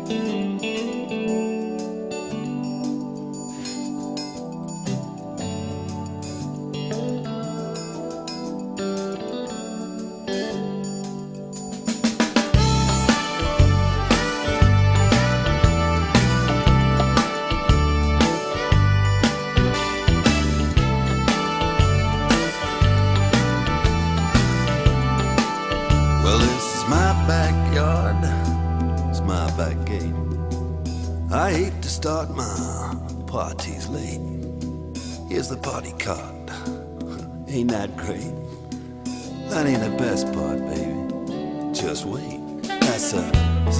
Well, this is my backyard, it's my back gate. I hate to start my parties late. Here's the party card, ain't that great? That ain't the best part, baby, just wait. It's a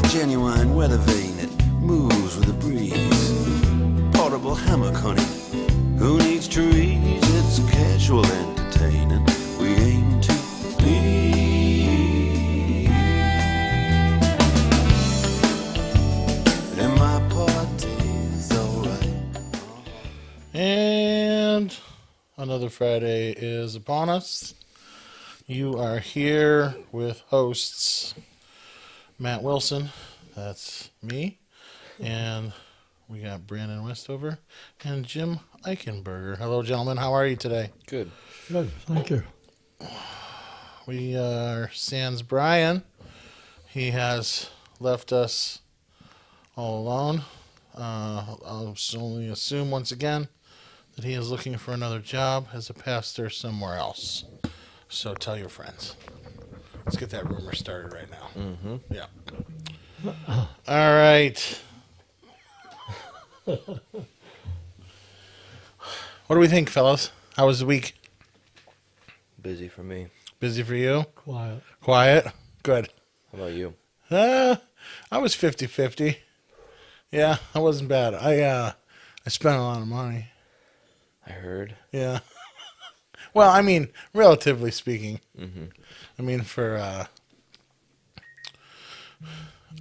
genuine weather vane that moves with the breeze. Portable hammock, honey, who needs trees? It's casual entertaining, we aim to please. And another Friday is upon us. You are here with hosts Matt Wilson, that's me, and we got Brandon Westover and Jim Eichenberger. Hello, gentlemen. How are you today? Good. Good, thank you. We are sans Brian. He has left us all alone. I'll only assume once again that he is looking for another job as a pastor somewhere else. So tell your friends. Let's get that rumor started right now. Mm-hmm. Yeah. All right. What do we think, fellas? How was the week? Busy for me. Busy for you? Quiet. Quiet? Good. How about you? I was 50-50. Yeah, I wasn't bad. I spent a lot of money. I heard. Yeah. Well, I mean, relatively speaking. Mm-hmm. I mean,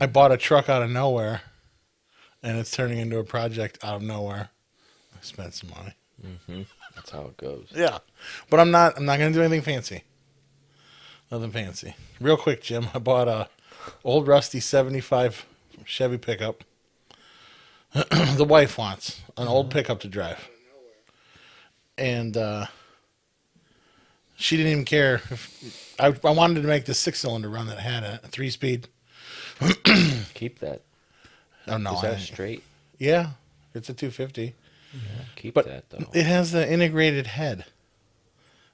I bought a truck out of nowhere, and it's turning into a project out of nowhere. I spent some money. Mm-hmm. That's how it goes. Yeah, but I'm not going to do anything fancy. Nothing fancy. Real quick, Jim. I bought a old rusty 75 Chevy pickup. The wife wants an old pickup to drive. And she didn't even care. If I wanted to make the 6-cylinder run that had a 3-speed. Keep that. Oh, no. Is that straight? Yeah, it's a 250. Yeah, keep But that, though. it has the integrated head.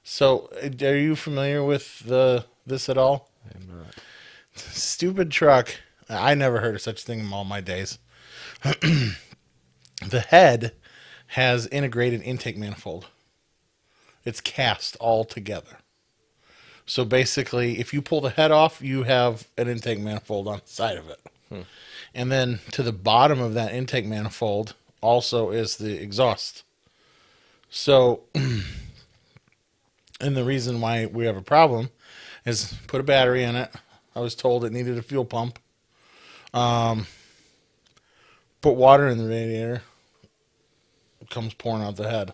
So, are you familiar with this at all? I'm not. Stupid truck. I never heard of such a thing in all my days. The head has integrated intake manifold. It's cast all together. So basically, if you pull the head off, you have an intake manifold on the side of it. And then to the bottom of that intake manifold also is the exhaust. So, and the reason why we have a problem is put a battery in it. I was told it needed a fuel pump. Put water in the radiator. It comes pouring out the head.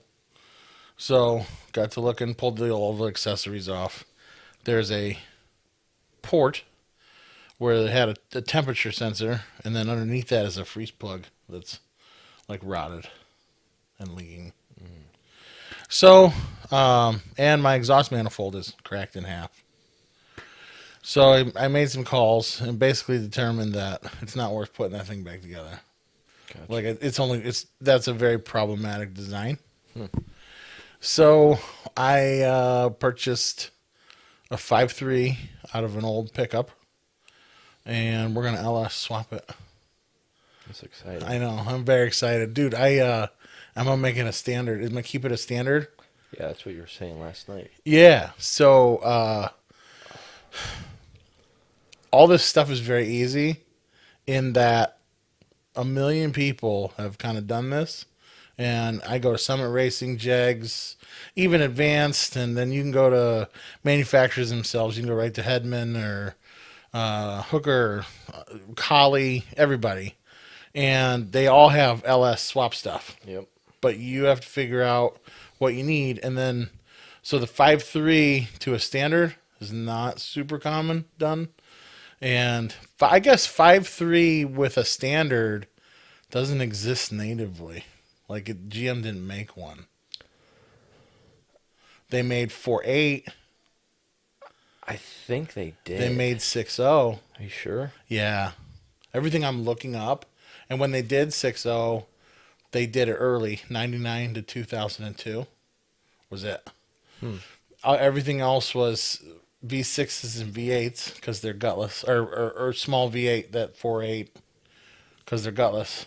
So, got to looking, pulled all the accessories off. There's a port where it had a temperature sensor, and then underneath that is a freeze plug that's like rotted and leaking. So, and my exhaust manifold is cracked in half. So I made some calls and basically determined that it's not worth putting that thing back together. Gotcha. Like that's a very problematic design. So I purchased a 5.3 out of an old pickup, and we're gonna LS swap it. That's exciting. I know, I'm very excited, dude. I'm gonna make it a standard. I'm gonna keep it a standard. Yeah, that's what you were saying last night. Yeah. So all this stuff is very easy in that a million people have kind of done this. And I go to Summit Racing, Jegs, even Advanced, and then you can go to manufacturers themselves. You can go right to Hedman or Hooker, Collie, everybody. And they all have LS swap stuff. Yep. But you have to figure out what you need. And then, so the 5.3 to a standard is not super common done. And I guess 5.3 with a standard doesn't exist natively. Like GM didn't make one. They made 4.8. I think they did. They made 6.0. Are you sure? Yeah. Everything I'm looking up. And when they did 6.0, they did it early, 99 to 2002 was it. Everything else was V6s and V8s because they're gutless, or small V8 that 4.8 because they're gutless.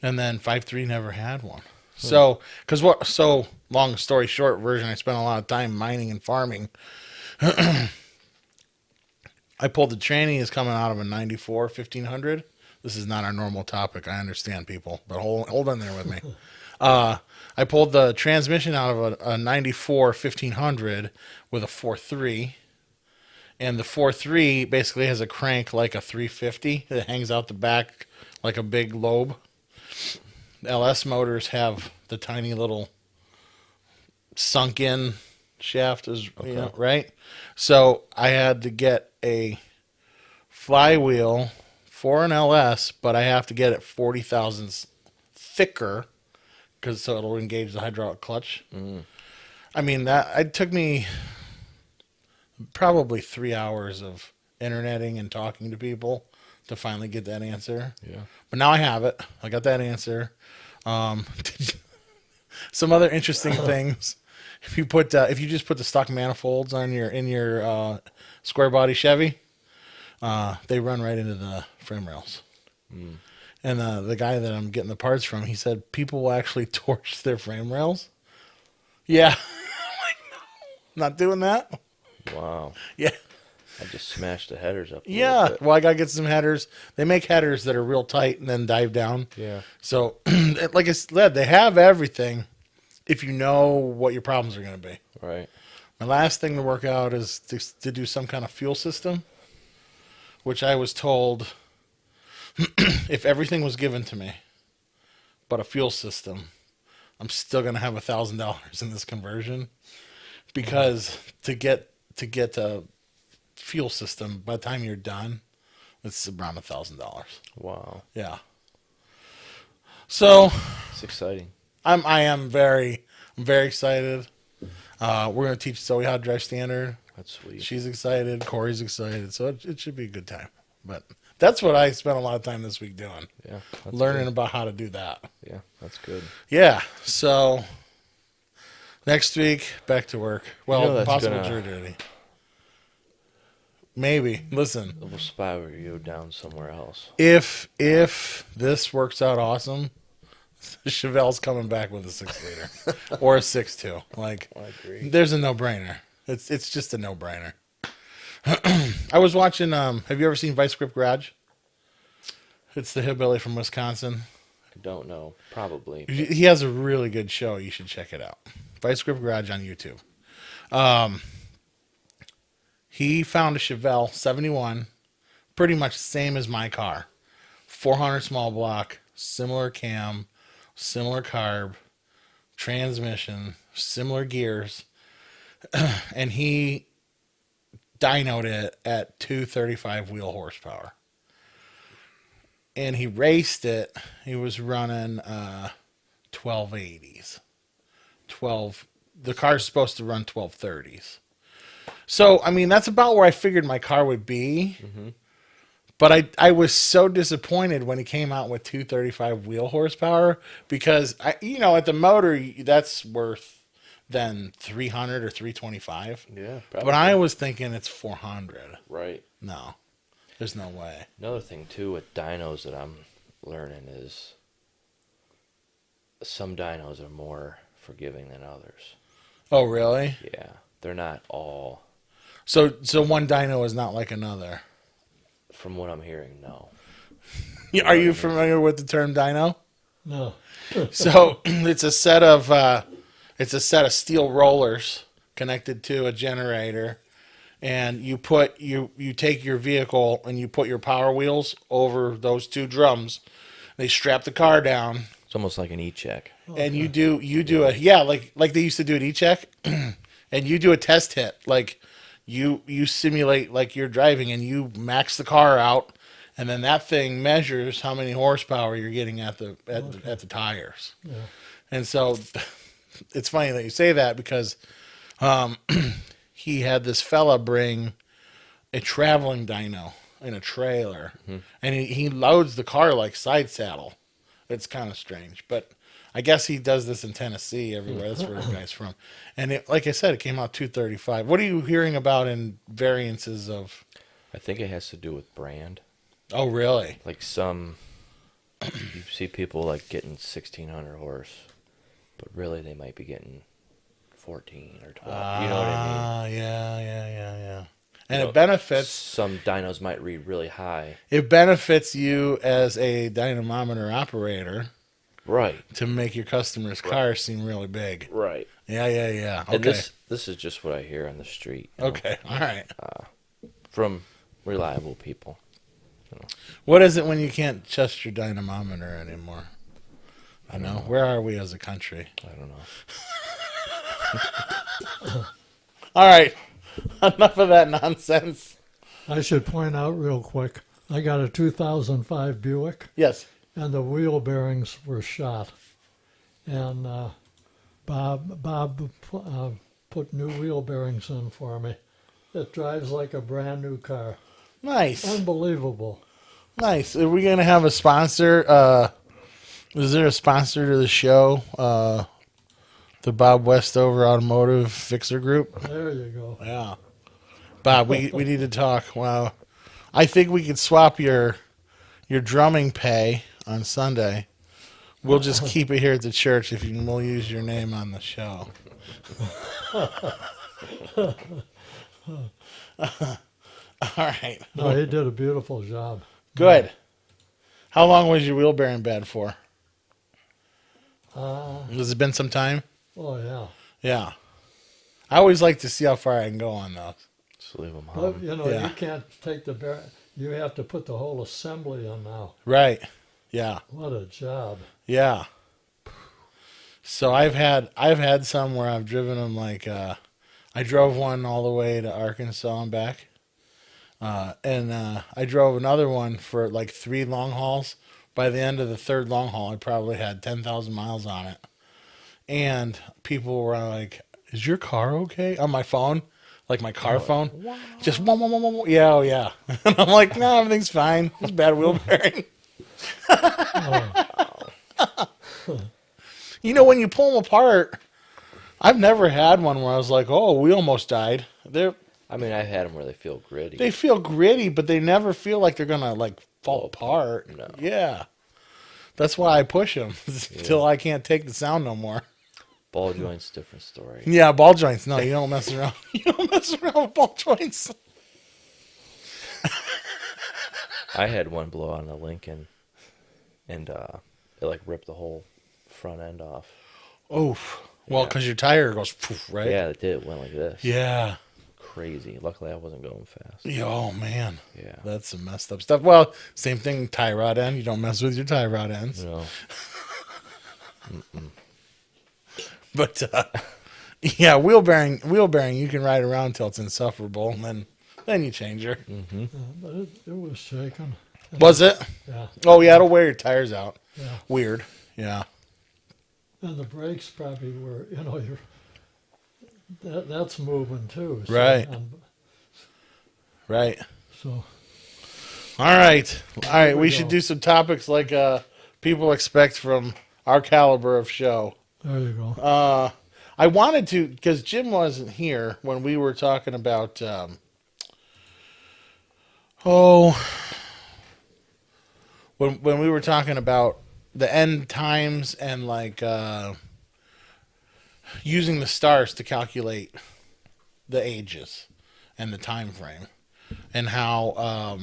And then 5.3 never had one. So long story short version, I spent a lot of time mining and farming. I pulled the tranny is coming out of a 94 1500. This is not our normal topic. I understand, people, but hold on there with me. I pulled the transmission out of a 94 1500 with a 4.3. And the 4.3 basically has a crank like a 350 that hangs out the back like a big lobe. LS motors have the tiny little sunk-in shaft, right? So I had to get a flywheel for an LS, but I have to get it 40 thousandths thicker so it'll engage the hydraulic clutch. I mean, it took me probably 3 hours of interneting and talking to people to finally get that answer. Yeah. But now I have it. I got that answer. Some other interesting things. If you just put the stock manifolds on your square body Chevy, they run right into the frame rails. And the guy that I'm getting the parts from, he said people will actually torch their frame rails. Yeah. I'm like, no, not doing that. Wow. Yeah. I just smashed the headers up. Yeah. Well, I got to get some headers. They make headers that are real tight and then dive down. Yeah. So, like I said, they have everything if you know what your problems are going to be. Right. My last thing to work out is to do some kind of fuel system, which I was told if everything was given to me but a fuel system, I'm still going to have $1,000 in this conversion because to get a fuel system, by the time you're done, it's around $1,000. Wow. Yeah. So It's exciting. I'm very excited. We're going to teach Zoe how to drive standard. That's sweet. She's excited. Corey's excited. So it should be a good time. But that's what I spent a lot of time this week doing. Yeah. That's Learning good. about how to do that. Yeah, that's good. Yeah. So next week, back to work. Well, that's possible gonna- jury duty. Maybe. Listen, It will spiral you down somewhere else. if this works out awesome, Chevelle's coming back with a 6-liter or a 6.2. Like, I agree. there's a no-brainer. It's just a no-brainer. I was watching. Have you ever seen Vice Grip Garage? It's the hillbilly from Wisconsin. I don't know. Probably. He has a really good show. You should check it out. Vice Grip Garage on YouTube. He found a Chevelle 71, pretty much the same as my car. 400 small block, similar cam, similar carb, transmission, similar gears. And he dynoed it at 235 wheel horsepower. And he raced it. He was running 1280s. The car's supposed to run 1230s. So, I mean, that's about where I figured my car would be. Mm-hmm. But I was so disappointed when he came out with 235 wheel horsepower because, at the motor, that's worth then 300 or 325. Yeah, probably. But I was thinking it's 400. Right. No, there's no way. Another thing, too, with dynos that I'm learning is some dynos are more forgiving than others. Oh, really? Yeah. They're not all, So one dyno is not like another. from what I'm hearing, no. Are you familiar with the term dyno? No. So it's a set of steel rollers connected to a generator, and you take your vehicle and you put your power wheels over those two drums. They strap the car down, It's almost like an e-check. and you do like they used to do at E-Check, and you do a test hit. Like you simulate like you're driving and you max the car out, and then that thing measures how many horsepower you're getting at the tires. Yeah. And so it's funny that you say that because he had this fella bring a traveling dyno in a trailer, and he loads the car like side saddle. It's kind of strange, but I guess he does this in Tennessee everywhere. That's where the guy's from. And like I said, it came out $235. What are you hearing about in variances of? I think it has to do with brand. Oh, really? Like some, you see people like getting 1,600 horse, but really they might be getting 14 or 12. You know what I mean? Yeah. And You know, it benefits. Some dynos might read really high. It benefits you as a dynamometer operator, Right. to make your customers' cars seem really big. Right. Yeah. Okay. And this is just what I hear on the street. You know, Okay. All right. from reliable people. What is it when you can't trust your dynamometer anymore? I know. Where are we as a country? I don't know. All right. Enough of that nonsense. I should point out real quick, I got a 2005 Buick, Yes. and the wheel bearings were shot. And Bob put new wheel bearings in for me. It drives like a brand new car. Nice. Unbelievable. Nice. Are we going to have a sponsor? Is there a sponsor to the show? The Bob Westover Automotive Fixer Group? There you go. Yeah. Bob, we need to talk. Wow. I think we could swap your drumming pay on Sunday. We'll just keep it here at the church if you we'll use your name on the show. All right. No, he did a beautiful job. Good. How long was your wheel bearing bad for? Has it been some time? Oh, yeah. Yeah. I always like to see how far I can go on those. Just leave them But, home. Yeah. you can't take the bearing. You have to put the whole assembly in now. Right. Yeah. What a job. Yeah. So I've had some where I've driven them like I drove one all the way to Arkansas and back. And I drove another one for like 3 long hauls. By the end of the 3rd long haul, I probably had 10,000 miles on it. And people were like, "Is your car okay?" On my phone, like my car phone. Just wah, wah, wah, wah, wah. Yeah, oh yeah. And I'm like, "No, everything's fine. It's bad wheel bearing." You know, when you pull them apart, I've never had one where I was like, "Oh, we almost died." I mean, I've had them where they feel gritty. They feel gritty, but they never feel like they're gonna like fall apart. No. Yeah, that's why I push them till I can't take the sound no more. Ball joints, different story. Yeah, ball joints. No, you don't mess around. You don't mess around with ball joints. I had one blow on a Lincoln, and it like ripped the whole front end off. Oof. Well, Yeah. because your tire goes poof, right? Yeah, it did. It went like this. Yeah. Crazy. Luckily, I wasn't going fast. Yeah, oh man. Yeah. That's some messed up stuff. Well, same thing. Tie rod end. You don't mess with your tie rod ends. No. But yeah, wheel bearing. You can ride around till it's insufferable, and then you change her. But it was shaking. Was it? Yeah. Oh yeah, it'll wear your tires out. Yeah. Weird. Yeah. And the brakes probably were, that's moving too. So, Right. Right. So, All right. we We go. should do some topics like people expect from our caliber of show. there you go. I wanted to, because Jim wasn't here when we were talking about, when we were talking about the end times and like using the stars to calculate the ages and the time frame, and how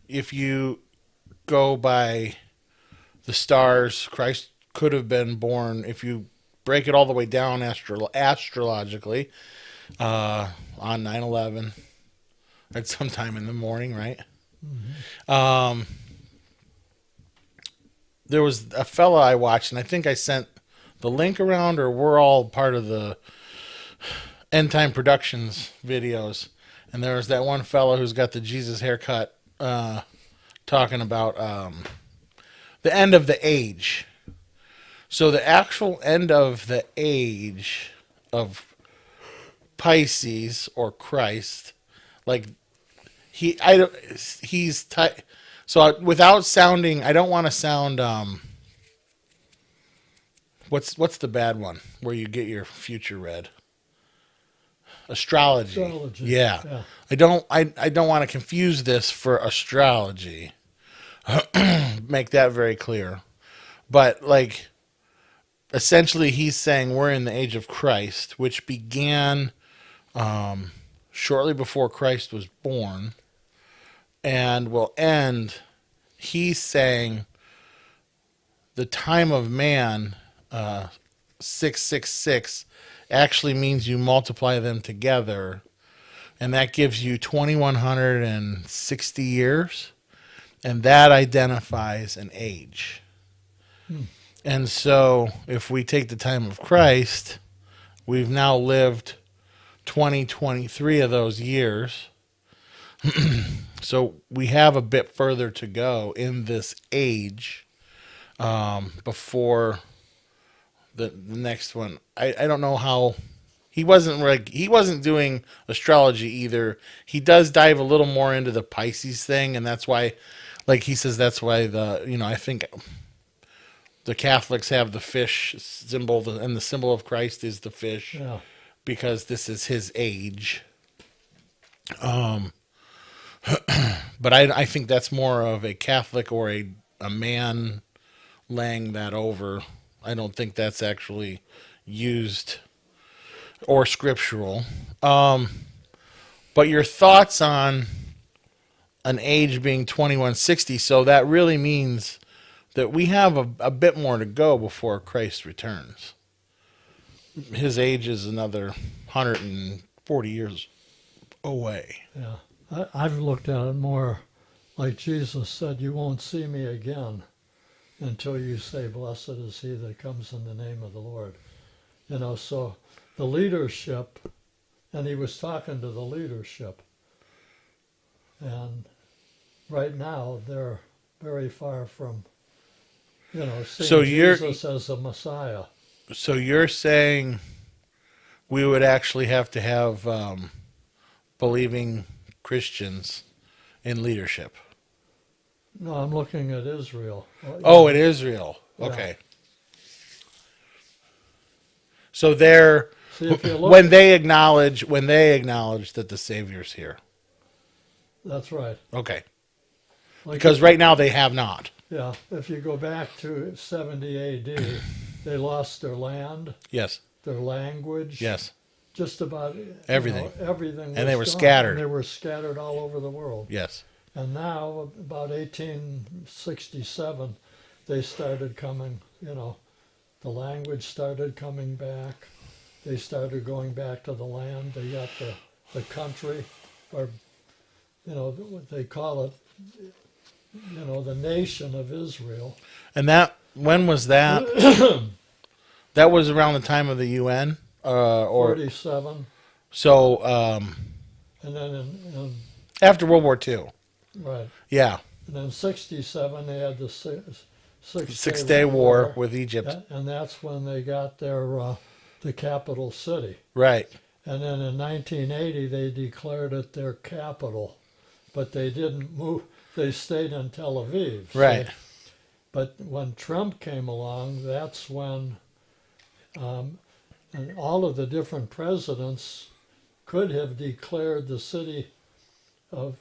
if you go by the stars, Christ could have been born, if you break it all the way down astrologically, on 9/11 at some time in the morning, right? There was a fella I watched, and I think I sent the link around, or we're all part of the End Time Productions videos, and there was that one fellow who's got the Jesus haircut talking about the end of the age. So the actual end of the age of Pisces or Christ, like so without sounding, I don't want to sound what's the bad one where you get your future read? Astrology. Yeah. I don't want to confuse this for astrology. Make that very clear. But like essentially he's saying we're in the age of Christ, which began shortly before Christ was born and will end, he's saying the time of man, 666, actually means you multiply them together, and that gives you 2,160 years, and that identifies an age. And so if we take the time of Christ, we've now lived 23 of those years. So we have a bit further to go in this age before the next one. I don't know how he wasn't doing astrology either. He does dive a little more into the Pisces thing, and that's why, like he says, that's why I think the Catholics have the fish symbol, and the symbol of Christ is the fish, because this is his age. But I think that's more of a Catholic or a man laying that over. I don't think that's actually used or scriptural. But your thoughts on an age being 2160, so that really means that we have a bit more to go before Christ returns. His age is another 140 years away. Yeah. I've looked at it more like Jesus said, you won't see me again until you say, blessed is he that comes in the name of the Lord. So the leadership, and he was talking to the leadership, and right now they're very far from, seeing Jesus as a Messiah. So you're saying we would actually have to have believing Christians in leadership? No, I'm looking at Israel. At Israel. Okay. So they're when they acknowledge that the Savior's here. That's right. Okay. Because right now they have not. Yeah. If you go back to 70 A.D., they lost their land. Yes. Their language. Yes. Just about everything. Everything. And they were scattered. And they were scattered all over the world. Yes. And now, about 1867, they started coming, the language started coming back. They started going back to the land. They got the country, or, what they call it, the nation of Israel. And when was that? That was around the time of the UN? Or 47. So, and then after World War II. Right. Yeah. And then 67, they had the Six-Day War with Egypt. And that's when they got their the capital city. Right. And then in 1980, they declared it their capital. But they didn't move. They stayed in Tel Aviv. Right. But when Trump came along, that's when and all of the different presidents could have declared the city of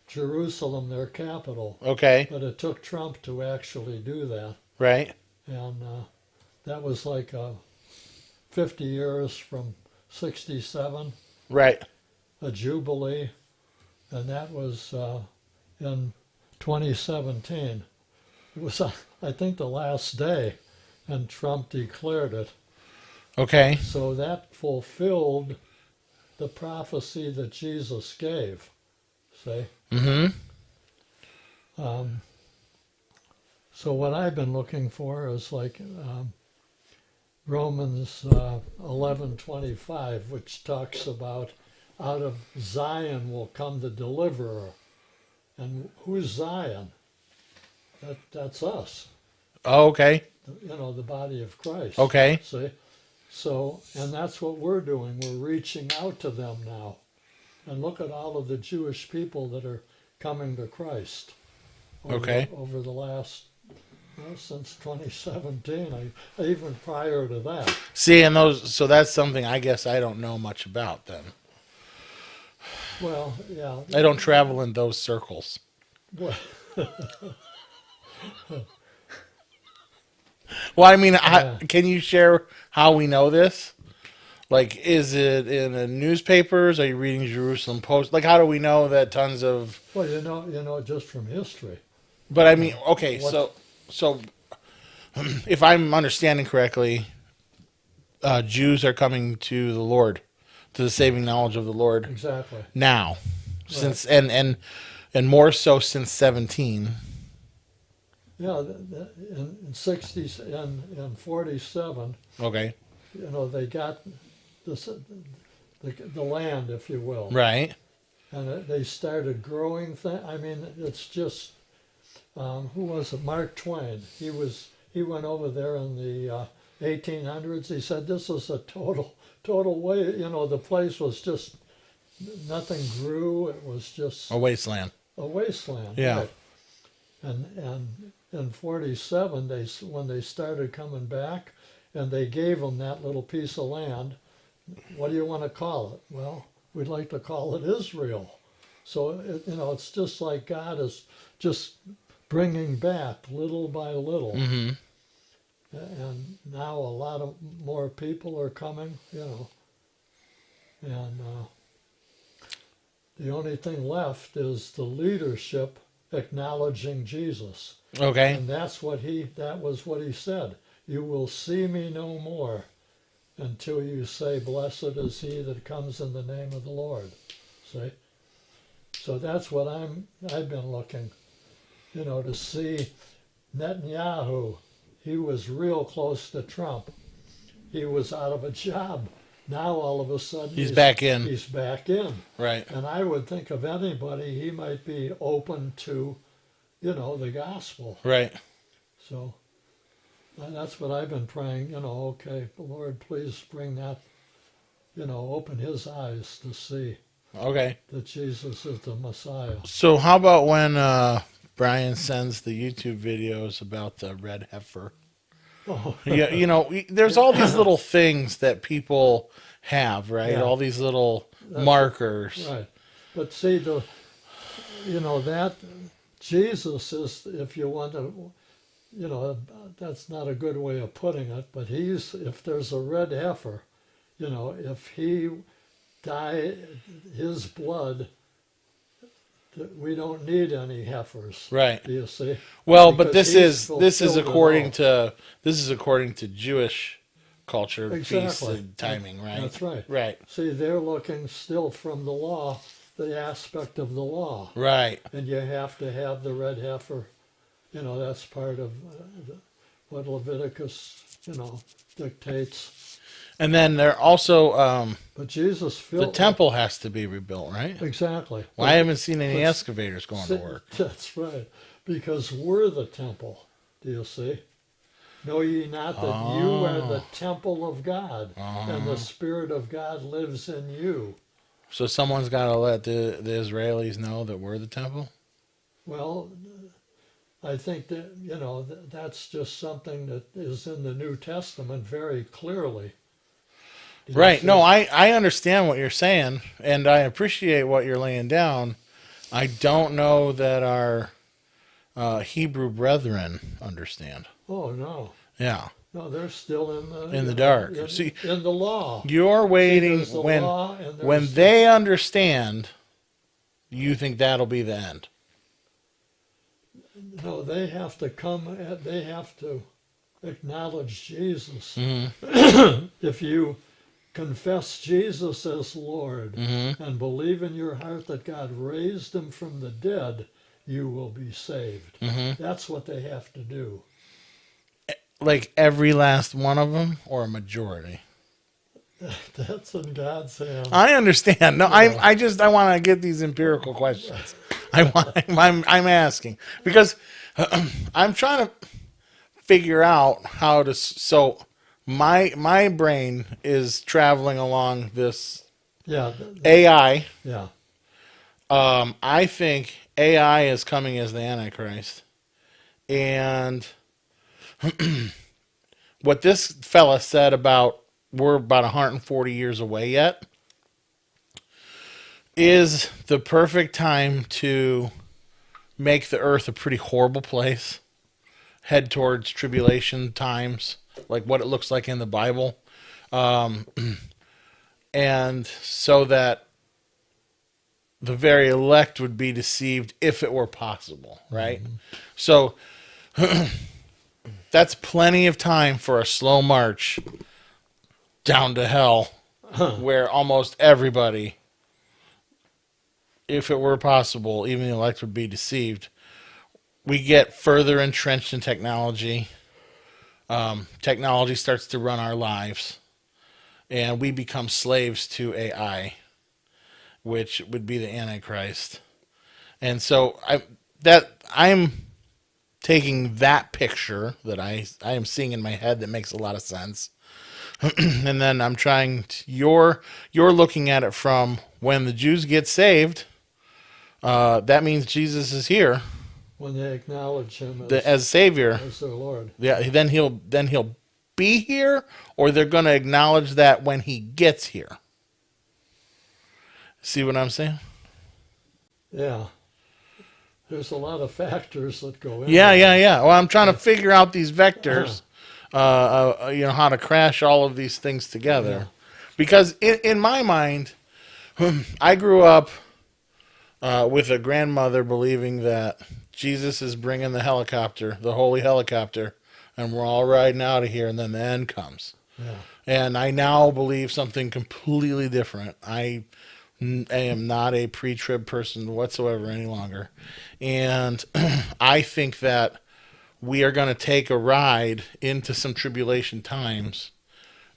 Jerusalem their capital. Okay. But it took Trump to actually do that. Right. And that was like 50 years from 67. Right. A jubilee. And that was in 2017. It was, I think, the last day, and Trump declared it. Okay. So that fulfilled the prophecy that Jesus gave. See? Mm-hmm. So what I've been looking for is like Romans 11:25, which talks about out of Zion will come the deliverer. And who's Zion? That's us, Oh, okay. the body of Christ. Okay. See? So, and that's what we're doing. We're reaching out to them now. And look at all of the Jewish people that are coming to Christ. Okay. Over the last, since 2017, even prior to that. See, and so that's something I guess I don't know much about then. Well, yeah. I don't travel in those circles. Well, Well, I mean, Yeah. can you share how we know this? Like, is it in the newspapers? Are you reading Jerusalem Post? Like, how do we know that tons of... well, just from history. But I mean, okay, What's- so if I'm understanding correctly, Jews are coming to the Lord, to the saving knowledge of the Lord Exactly. now, since and more so since 17. Yeah, in 60s and in 47, Okay, they got this, the land, if you will. right, And they started growing things. I mean, it's just, who was it? Mark Twain. He went over there in the 1800s. He said this is a total way. The place was just, nothing grew. It was just a wasteland. a wasteland. Yeah. Right. And in 47, when they started coming back, and they gave them that little piece of land. What do you want to call it? Well, we'd like to call it Israel. So it's just like God is just bringing back little by little. Mm-hmm. And now a lot of more people are coming. And the only thing left is the leadership acknowledging Jesus. Okay, And that was what he said. You will see me no more until you say, blessed is he that comes in the name of the Lord. See? So that's what I've been looking, to see Netanyahu. He was real close to Trump. He was out of a job. Now all of a sudden he's back in. He's back in. Right. And I would think of anybody, he might be open to, the gospel. Right. So that's what I've been praying, okay, Lord, please bring that, open his eyes to see Okay. that Jesus is the Messiah. So how about when Brian sends the YouTube videos about the red heifer? Oh, Yeah, there's all these little things that people have, right? Yeah. All these little That's markers. right. But see, that Jesus is, if you want to, that's not a good way of putting it, but if there's a red heifer, if he died, his blood, we don't need any heifers. Right. Do you see? Well, but Because this he's is fulfilled it according to Jewish culture, feasts, Exactly. and timing, right? That's right. Right. See, they're looking still from the law, the aspect of the law. Right. And you have to have the red heifer. That's part of what Leviticus, dictates. And then they're also But Jesus the filled temple has to be rebuilt, right? Exactly. Well, I haven't seen any but- excavators going to work. That's right. Because we're the temple. Do you see? Know ye not that you are the temple of God, and the Spirit of God lives in you? So someone's got to let the Israelis know that we're the temple? Well, I think that, that's just something that is in the New Testament very clearly. Do you Right. see? No, I understand what you're saying, and I appreciate what you're laying down. I don't know that our Hebrew brethren understand. Oh, no. Yeah. No, they're still In the dark. In, See, in the law. You're waiting there's the when law and there's when the- they understand, you think that'll be the end. No, they have to they have to acknowledge Jesus. Mm-hmm. If you confess Jesus as Lord Mm-hmm. and believe in your heart that God raised him from the dead, you will be saved. Mm-hmm. That's what they have to do. like every last one of them, or a majority? That's in God's hands. I understand. No, Yeah. I want to get these empirical questions. I'm asking because I'm trying to figure out how to. So my brain is traveling along this Yeah. AI. Yeah. I think AI is coming as the Antichrist, and what this fella said about we're about 140 years away yet is the perfect time to make the earth a pretty horrible place, head towards tribulation times, like what it looks like in the Bible. And so that the very elect would be deceived if it were possible, right? Mm-hmm. So that's plenty of time for a slow march down to hell, where almost everybody, if it were possible, even the elect would be deceived. We get further entrenched in technology. Technology starts to run our lives, and we become slaves to AI, which would be the Antichrist. And so I'm taking that picture that I am seeing in my head that makes a lot of sense. And then I'm trying to, you're looking at it from when the Jews get saved. That means Jesus is here. When they acknowledge him as Savior, as their Lord. Yeah, then he'll be here, or they're going to acknowledge that when he gets here. See what I'm saying? Yeah. There's a lot of factors that go in. Yeah. Well, I'm trying to figure out these vectors. How to crash all of these things together. Yeah. Because in my mind, I grew up with a grandmother believing that Jesus is bringing the helicopter, the holy helicopter, and we're all riding out of here, and then the end comes. Yeah. And I now believe something completely different. I am not a pre-trib person whatsoever any longer. And I think that we are going to take a ride into some tribulation times,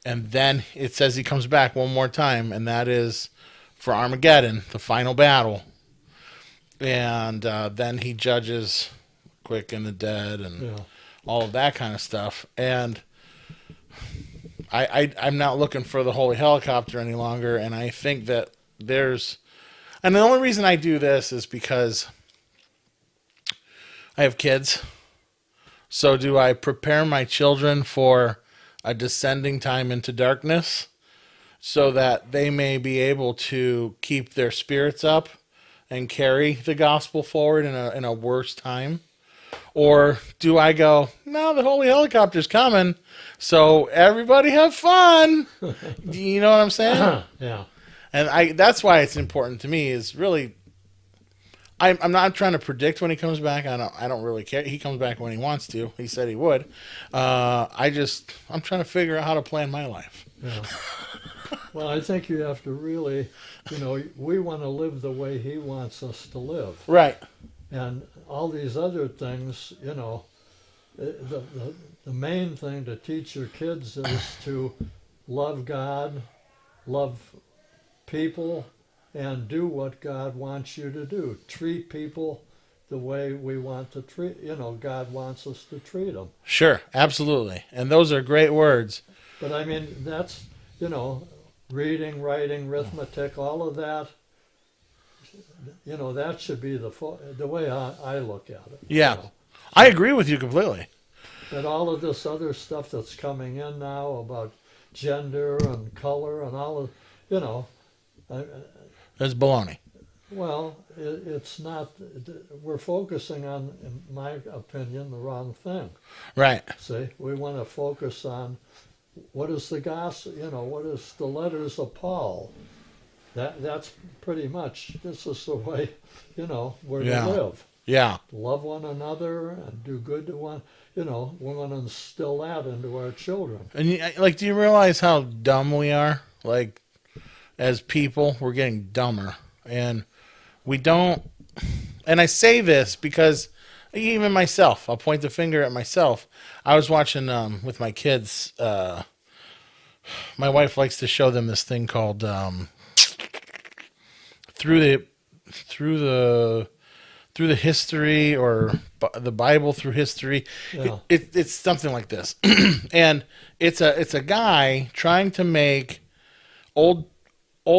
and then it says he comes back one more time, and that is for Armageddon, the final battle. And then he judges quick and the dead and all of that kind of stuff. And I'm not looking for the holy helicopter any longer, and I think that and the only reason I do this is because I have kids. So do I prepare my children for a descending time into darkness so that they may be able to keep their spirits up and carry the gospel forward in a worse time? Or do I go, no, the holy helicopter's coming, so everybody have fun? You know what I'm saying? Yeah. And that's why it's important to me is really, I'm not trying to predict when he comes back. I don't really care. He comes back when he wants to. He said he would. I'm trying to figure out how to plan my life. Yeah. Well, I think you have to really, we want to live the way he wants us to live. Right. And all these other things, the main thing to teach your kids is to love God, love people, and do what God wants you to do. Treat people the way we want to treat, God wants us to treat them. Sure, absolutely. And those are great words. But I mean, that's, reading, writing, arithmetic, all of that, that should be the way I look at it. Yeah, I agree with you completely. But all of this other stuff that's coming in now about gender and color and all of, That's baloney. Well, it's not. We're focusing on, in my opinion, the wrong thing. Right. See, we want to focus on what is the gospel. What is the letters of Paul? That's pretty much. This is the way, we're to live. Yeah. Love one another and do good to one. We want to instill that into our children. And do you realize how dumb we are? Like, as people, we're getting dumber, and we don't. And I say this because Even myself, I'll point the finger at myself. I was watching with my kids. My wife likes to show them this thing called through the through the through the history, or the Bible through history. Yeah. It's something like this, and it's a guy trying to make Old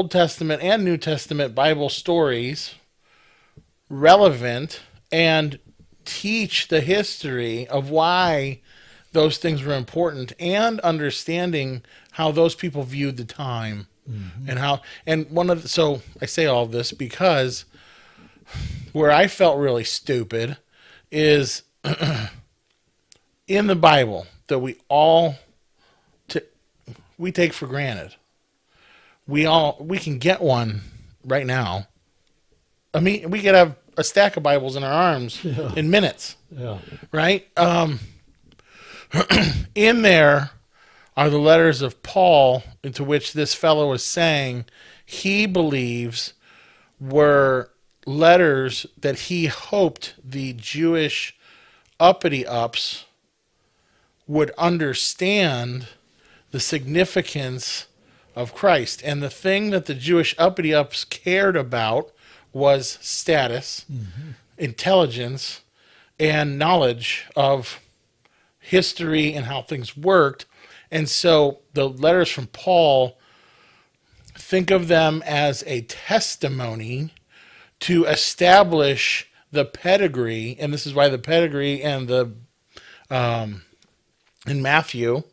Testament and New Testament Bible stories relevant and teach the history of why those things were important, and understanding how those people viewed the time. And how, and so I say all this because where I felt really stupid is in the Bible that we take for granted. We can get one right now. I mean, we could have a stack of Bibles in our arms in minutes, Yeah. right? In there are the letters of Paul, into which this fellow is saying he believes were letters that he hoped the Jewish uppity-ups would understand the significance of Christ. And the thing that the Jewish uppity-ups cared about was status, intelligence, and knowledge of history and how things worked. And so the letters from Paul, think of them as a testimony to establish the pedigree, and this is why the pedigree and the in Matthew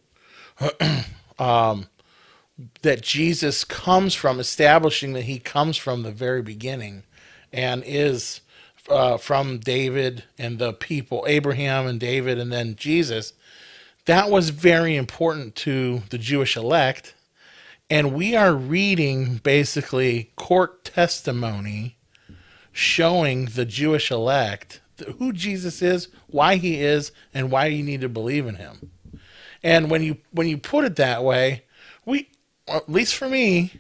that Jesus comes from, establishing that he comes from the very beginning and is from David and the people, Abraham and David, and then Jesus. That was very important to the Jewish elect. And we are reading basically court testimony showing the Jewish elect who Jesus is, why he is, and why you need to believe in him. And when you put it that way, we, at least for me,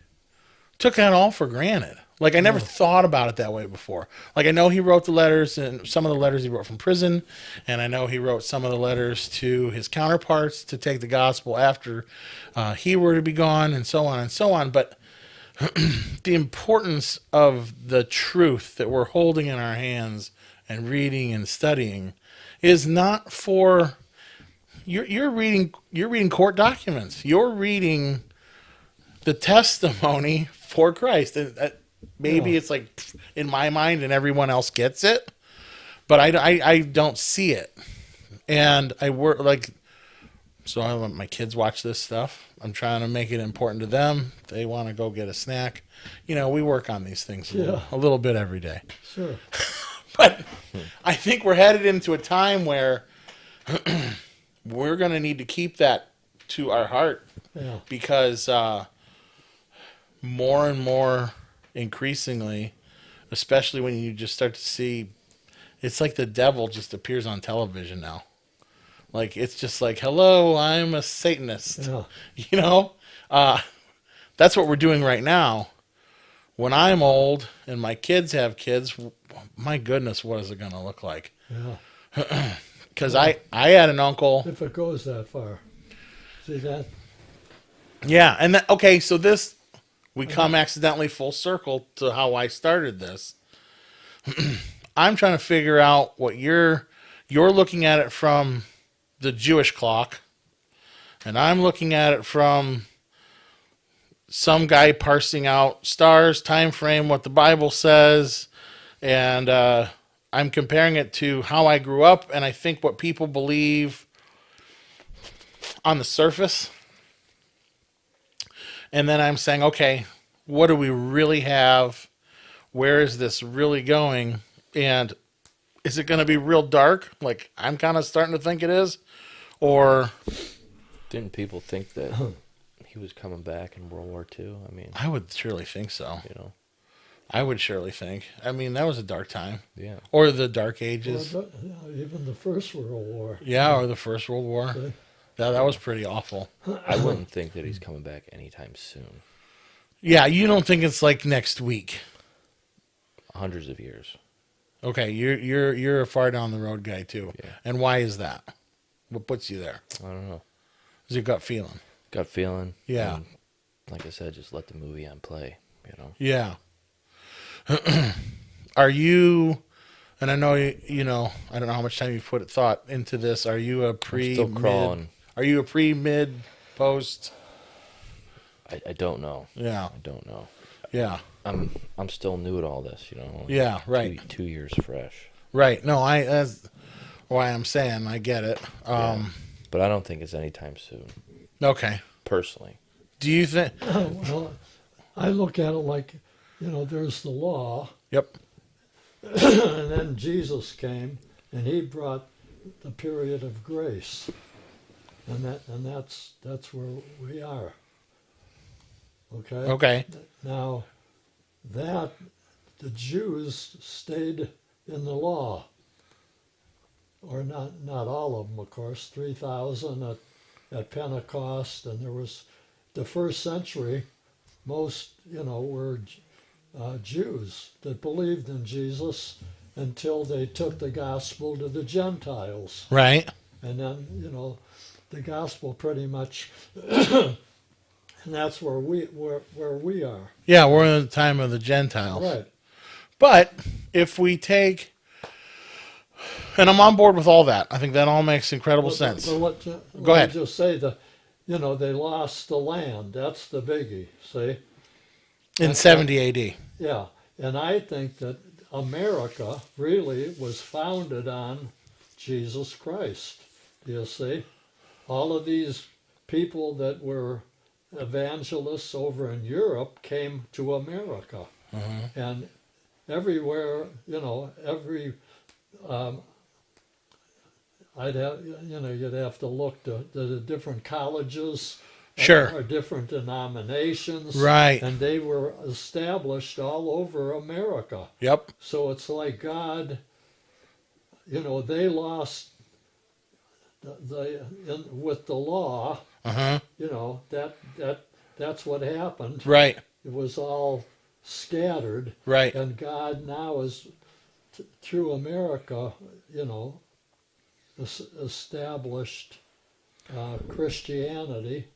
took that all for granted. Like, I never thought about it that way before. Like, I know he wrote the letters, and some of the letters he wrote from prison, and I know he wrote some of the letters to his counterparts to take the gospel after he were to be gone, and so on and so on. But the importance of the truth that we're holding in our hands and reading and studying is not for you're reading court documents. You're reading the testimony for Christ. And maybe it's like in my mind and everyone else gets it, but I don't see it. And I work like, so I let my kids watch this stuff. I'm trying to make it important to them. They want to go get a snack. You know, we work on these things a little bit every day. Sure. But I think we're headed into a time where we're going to need to keep that to our heart, because more and more increasingly, especially when you just start to see, it's like the devil just appears on television now. Like, it's just like, hello, I'm a Satanist. Yeah. You know? That's what we're doing right now. When I'm old and my kids have kids, my goodness, what is it going to look like? Yeah. Because I had an uncle. If it goes that far. See that? Yeah. And okay, so this, we come accidentally full circle to how I started this. I'm trying to figure out what you're looking at it from the Jewish clock, and I'm looking at it from some guy parsing out stars, time frame, what the Bible says, and I'm comparing it to how I grew up, and I think what people believe on the surface. And then I'm saying, okay, what do we really have? Where is this really going? And is it going to be real dark, like I'm kind of starting to think it is? Or didn't people think that he was coming back in World War II? I mean, I would surely think so. you know, I would surely think. I mean, that was a dark time. yeah. Or the Dark Ages. Well, even the First World War. Yeah, or the First World War. That was pretty awful. I wouldn't think that he's coming back anytime soon. Yeah, you don't think it's like next week? Hundreds of years. Okay, you're a far down the road guy too. Yeah. And why is that? What puts you there? I don't know. Is your gut feeling? Gut feeling. Yeah. And like I said, just let the movie on play. You know. Yeah. Are you? And I know you know. I don't know how much time you've put thought into this. Are you a pre? Still crawling. Are you a pre, mid, post? I don't know. Yeah. I don't know. Yeah. I'm still new at all this. You know. Only Yeah. Right. 2 years fresh. Right. No, that's why I'm saying I get it. Yeah. But I don't think it's anytime soon. Okay. Personally. Do you think? Well, I look at it like, there's the law, Yep. and then Jesus came, and he brought the period of grace, and that's where we are. Okay. Okay. Now, that the Jews stayed in the law, or not all of them, of course. 3,000 at Pentecost, and there was the first century. Most were Jews that believed in Jesus until they took the gospel to the Gentiles, Right. and then the gospel pretty much. And that's where we are. Yeah, we're in the time of the Gentiles. Right. But if we take, and I'm on board with all that. I think that all makes incredible sense. Let Go ahead. me just say they lost the land. That's the biggie. See? In 70 A.D. Yeah. And I think that America really was founded on Jesus Christ. You see? All of these people that were evangelists over in Europe came to America. And everywhere, you'd have to look to the different colleges, Sure. or different denominations, Right. and they were established all over America. Yep. So it's like God, they lost with the law. Uh-huh. That's what happened. Right. It was all scattered. Right. And God now is through America, established Christianity,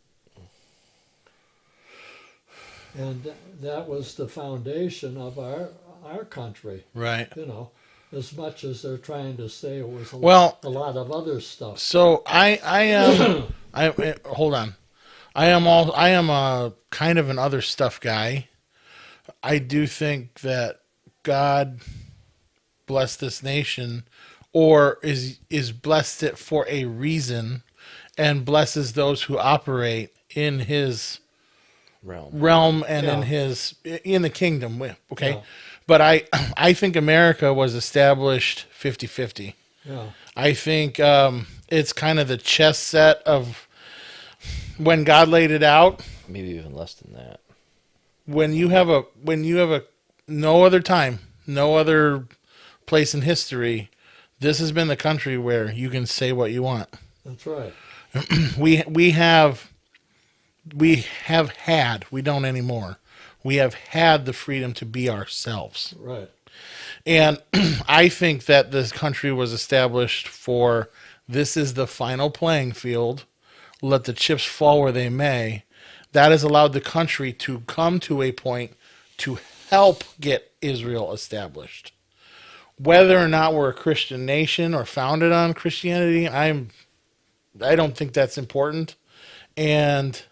and that was the foundation of our country. Right. As much as they're trying to say it was a lot of other stuff. So I am hold on. I am a kind of an other stuff guy. I do think that God blessed this nation, or is blessed it for a reason, and blesses those who operate in His realm and in the kingdom. Okay, Yeah. but I think America was established 50-50. Yeah. I think it's kind of the chess set of when God laid it out. Maybe even less than that. When you have a no other time, no other place in history, this has been the country where you can say what you want. That's right. We have had, we don't anymore. We have had the freedom to be ourselves. Right. And I think that this country was established for, this is the final playing field. Let the chips fall where they may. That has allowed the country to come to a point to help get Israel established. Whether or not we're a Christian nation or founded on Christianity, I don't think that's important. And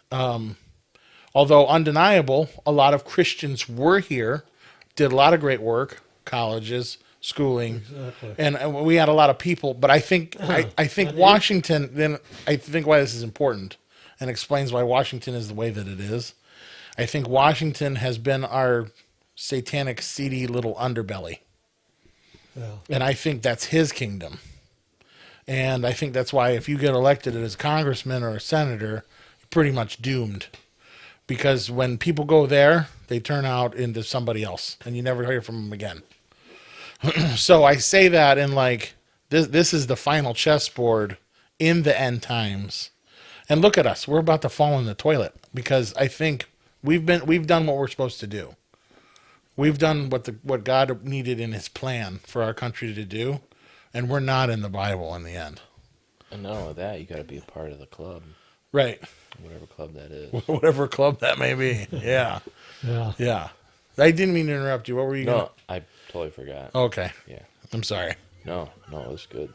although undeniable, a lot of Christians were here, did a lot of great work, colleges, schooling, Exactly. and we had a lot of people. But I think I think Washington. Then I think why this is important, and explains why Washington is the way that it is. I think Washington has been our satanic, seedy little underbelly, Yeah. and I think that's his kingdom. And I think that's why if you get elected as a congressman or a senator, you're pretty much doomed. Because when people go there, they turn out into somebody else, and you never hear from them again. So I say that in like, this is the final chessboard in the end times. And look at us. We're about to fall in the toilet because I think we've done what we're supposed to do. We've done what God needed in His plan for our country to do, and we're not in the Bible in the end. And not only that, you got to be a part of the club, Right. whatever club that is. Whatever club that may be. Yeah. Yeah. Yeah. I didn't mean to interrupt you. What were you No, I totally forgot. Okay. Yeah. I'm sorry. No, it was good.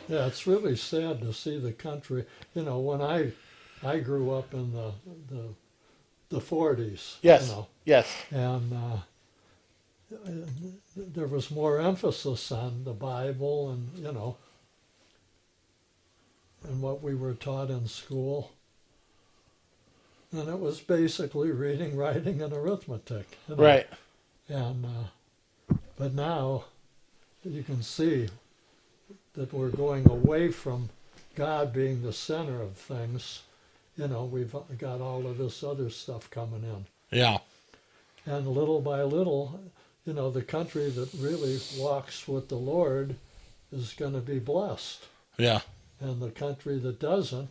Yeah, it's really sad to see the country. You know, when I grew up in the 40s. Yes. You know, Yes. and there was more emphasis on the Bible and, you know, and what we were taught in school. And it was basically reading, writing, and arithmetic. You know. Right. And but now you can see that we're going away from God being the center of things. You know, we've got all of this other stuff coming in. Yeah. And little by little, you know, the country that really walks with the Lord is going to be blessed. Yeah. And the country that doesn't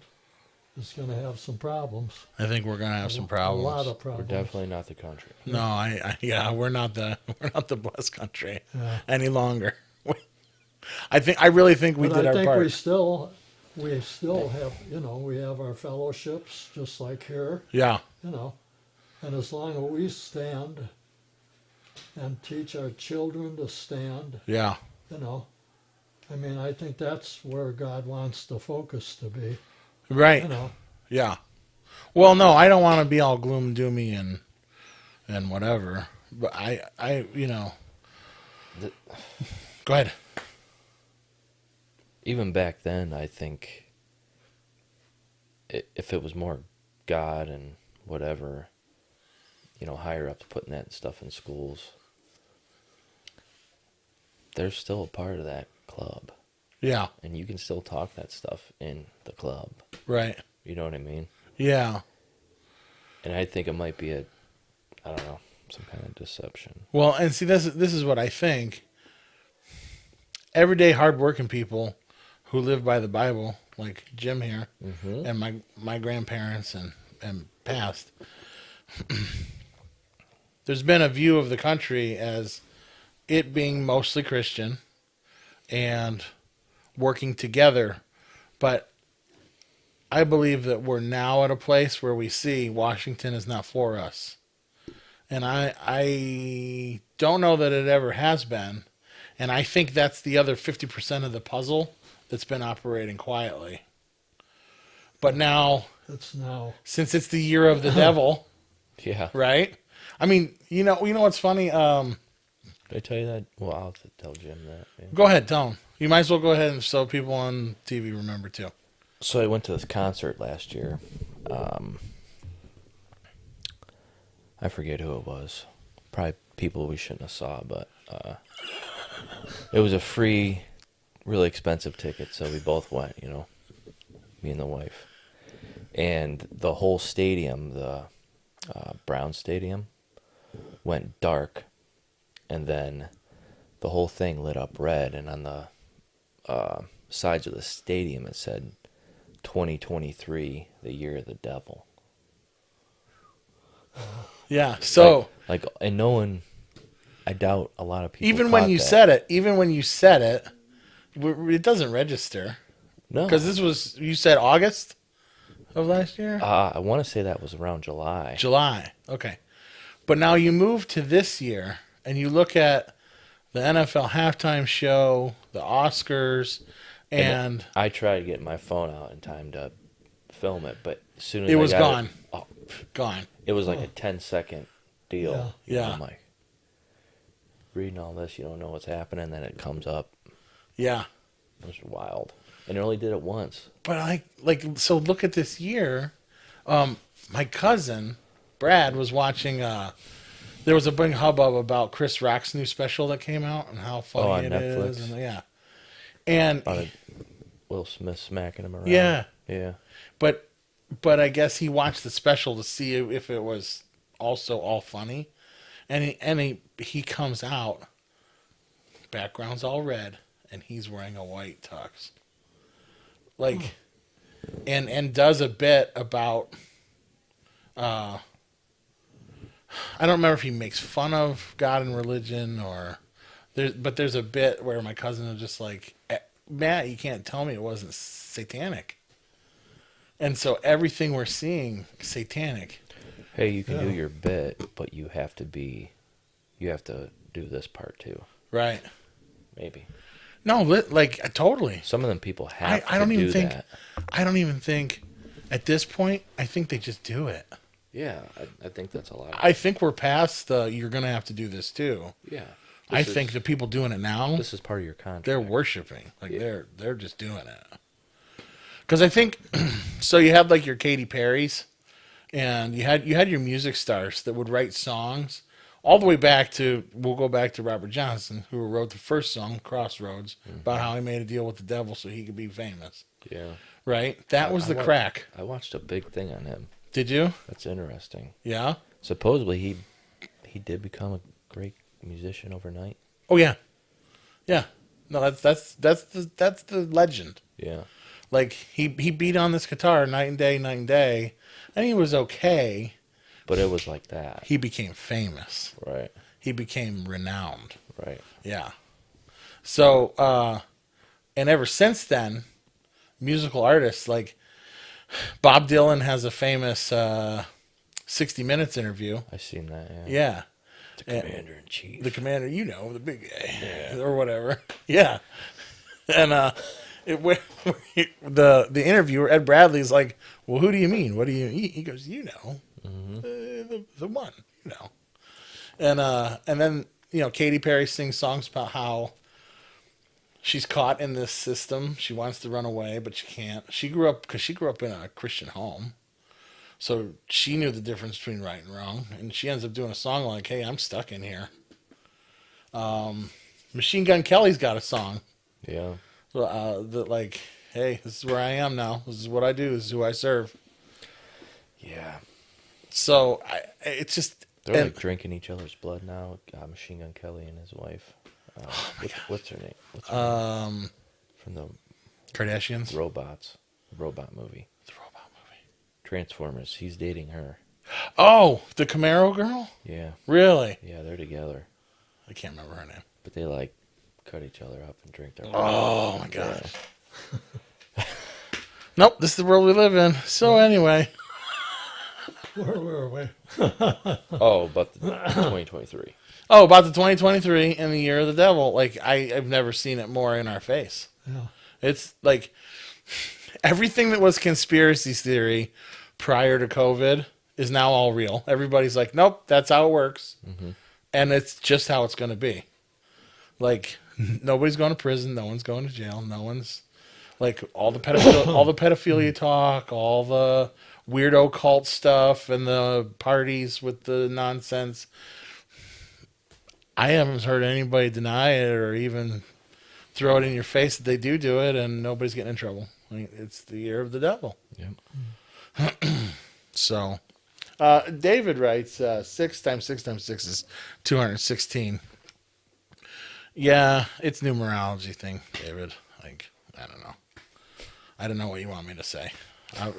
is going to have some problems. I think we're gonna have some problems. A lot of We're problems. definitely not the country. No, yeah, we're not the blessed country Yeah. any longer. I really think we But did I our think part. we still have, you know, we have our fellowships just like here, Yeah. you know. And as long as we stand and teach our children to stand, Yeah. you know, I mean, I think that's where God wants the focus to be, Right. you know. Yeah. Well, no, I don't want to be all gloom and doomy and whatever. But I you know. Go ahead. Even back then, I think if it was more God and whatever, you know, higher ups putting that stuff in schools, they're still a part of that club. Yeah. And you can still talk that stuff in the club. Right. You know what I mean? Yeah. And I think it might be I don't know, some kind of deception. Well, and see, this is what I think. Everyday hardworking people who live by the Bible, like Jim here, Mm-hmm. and my grandparents and past, there's been a view of the country as it being mostly Christian and working together. But I believe that we're now at a place where we see Washington is not for us. And I don't know that it ever has been. And I think that's the other 50% of the puzzle that's been operating quietly. But now, It's now. since it's the year of the devil, Yeah. right? I mean, you know what's funny? Did I tell you that? Well, I'll have to tell Jim that. Yeah. Go ahead, tell him. You might as well go ahead and so people on TV remember too. So I went to this concert last year. I forget who it was. Probably people we shouldn't have saw, but it was a free, really expensive ticket, so we both went, you know, me and the wife. And the whole stadium, the Brown Stadium, went dark, and then the whole thing lit up red, and on the sides of the stadium it said 2023, the year of the devil. Yeah. So Like and no one, I doubt a lot of people. even when caught you that. said it, it doesn't register No, because this was you said August of last year. I want to say that was around July. July. Okay. But now you move to this year and you look at the NFL halftime show, the Oscars, and I tried to get my phone out in time to film it, but as soon as it I was got gone. oh, Gone. it was like a 10-second deal. Yeah. You know, Yeah. I'm like reading all this, you don't know what's happening, then it comes up. Yeah. It was wild, and it only did it once. But so look at this year. My cousin Brad was watching. There was a big hubbub about Chris Rock's new special that came out and how funny on it is. Netflix? And yeah, and About Will Smith smacking him around. yeah, Yeah. but I guess he watched the special to see if it was also all funny, and he comes out, background's all red, and he's wearing a white tux, like, and does a bit about, I don't remember if he makes fun of God and religion or but there's a bit where my cousin is just like, Matt, you can't tell me it wasn't satanic. And so everything we're seeing, satanic. Hey, you can do your bit, but you have to do this part too. Right. Maybe. No, like totally. Some of them people have I don't to even do think. that. I don't even think. At this point, I think they just do it. Yeah, I think that's a lot. I think we're past the. You're gonna have to do this too. Yeah. I think the people doing it now, This is part of your contract. they're worshiping. Like Yeah. they're just doing it. Because I think, so you had like your Katy Perry's, and you had your music stars that would write songs all the way back to, we'll go back to Robert Johnson, who wrote the first song, Crossroads, about how he made a deal with the devil so he could be famous. Yeah. Right? That was the crack. I watched a big thing on him. Did you? That's interesting. Yeah? Supposedly he did become a great musician overnight. Oh, yeah. Yeah. No, that's the legend. Yeah. Like, he beat on this guitar night and day, and he was okay. But it was like that. He became famous. Right. He became renowned. Right. Yeah. So, and ever since then, musical artists, like Bob Dylan has a famous 60 Minutes interview. I seen that. Yeah. Yeah. The commander in chief. The commander, the big guy, or whatever. Yeah. And the interviewer, Ed Bradley's like, well, who do you mean? What do you mean? He goes, the one, And then, Katy Perry sings songs about how she's caught in this system. She wants to run away, but she can't. She grew up in a Christian home. So she knew the difference between right and wrong. And she ends up doing a song like, hey, I'm stuck in here. Machine Gun Kelly's got a song. Yeah. That like, hey, this is where I am now. This is what I do. This is who I serve. Yeah. So it's just... They're like drinking each other's blood now. Machine Gun Kelly and his wife. What's her name? From the Kardashians? Robots. Robot movie. The robot movie. Transformers. He's dating her. Oh, the Camaro girl? Yeah. Really? Yeah, they're together. I can't remember her name. But they like cut each other up and drink their blood. Oh, my gosh. Nope, this is the world we live in. So anyway. Where were we? Oh, but the 2023. Oh, about the 2023 and the year of the devil. Like, I've never seen it more in our face. Yeah. It's like everything that was conspiracy theory prior to COVID is now all real. Everybody's like, nope, that's how it works. Mm-hmm. And it's just how it's going to be. Like, nobody's going to prison. No one's going to jail. No one's like all the pedophilia talk, all the weirdo cult stuff and the parties with the nonsense. I haven't heard anybody deny it or even throw it in your face that they do it, and nobody's getting in trouble. I mean, it's the year of the devil. Yep. So, David writes, 6 times 6 times 6 is 216. Yeah, it's numerology thing, David. Like, I don't know. I don't know what you want me to say.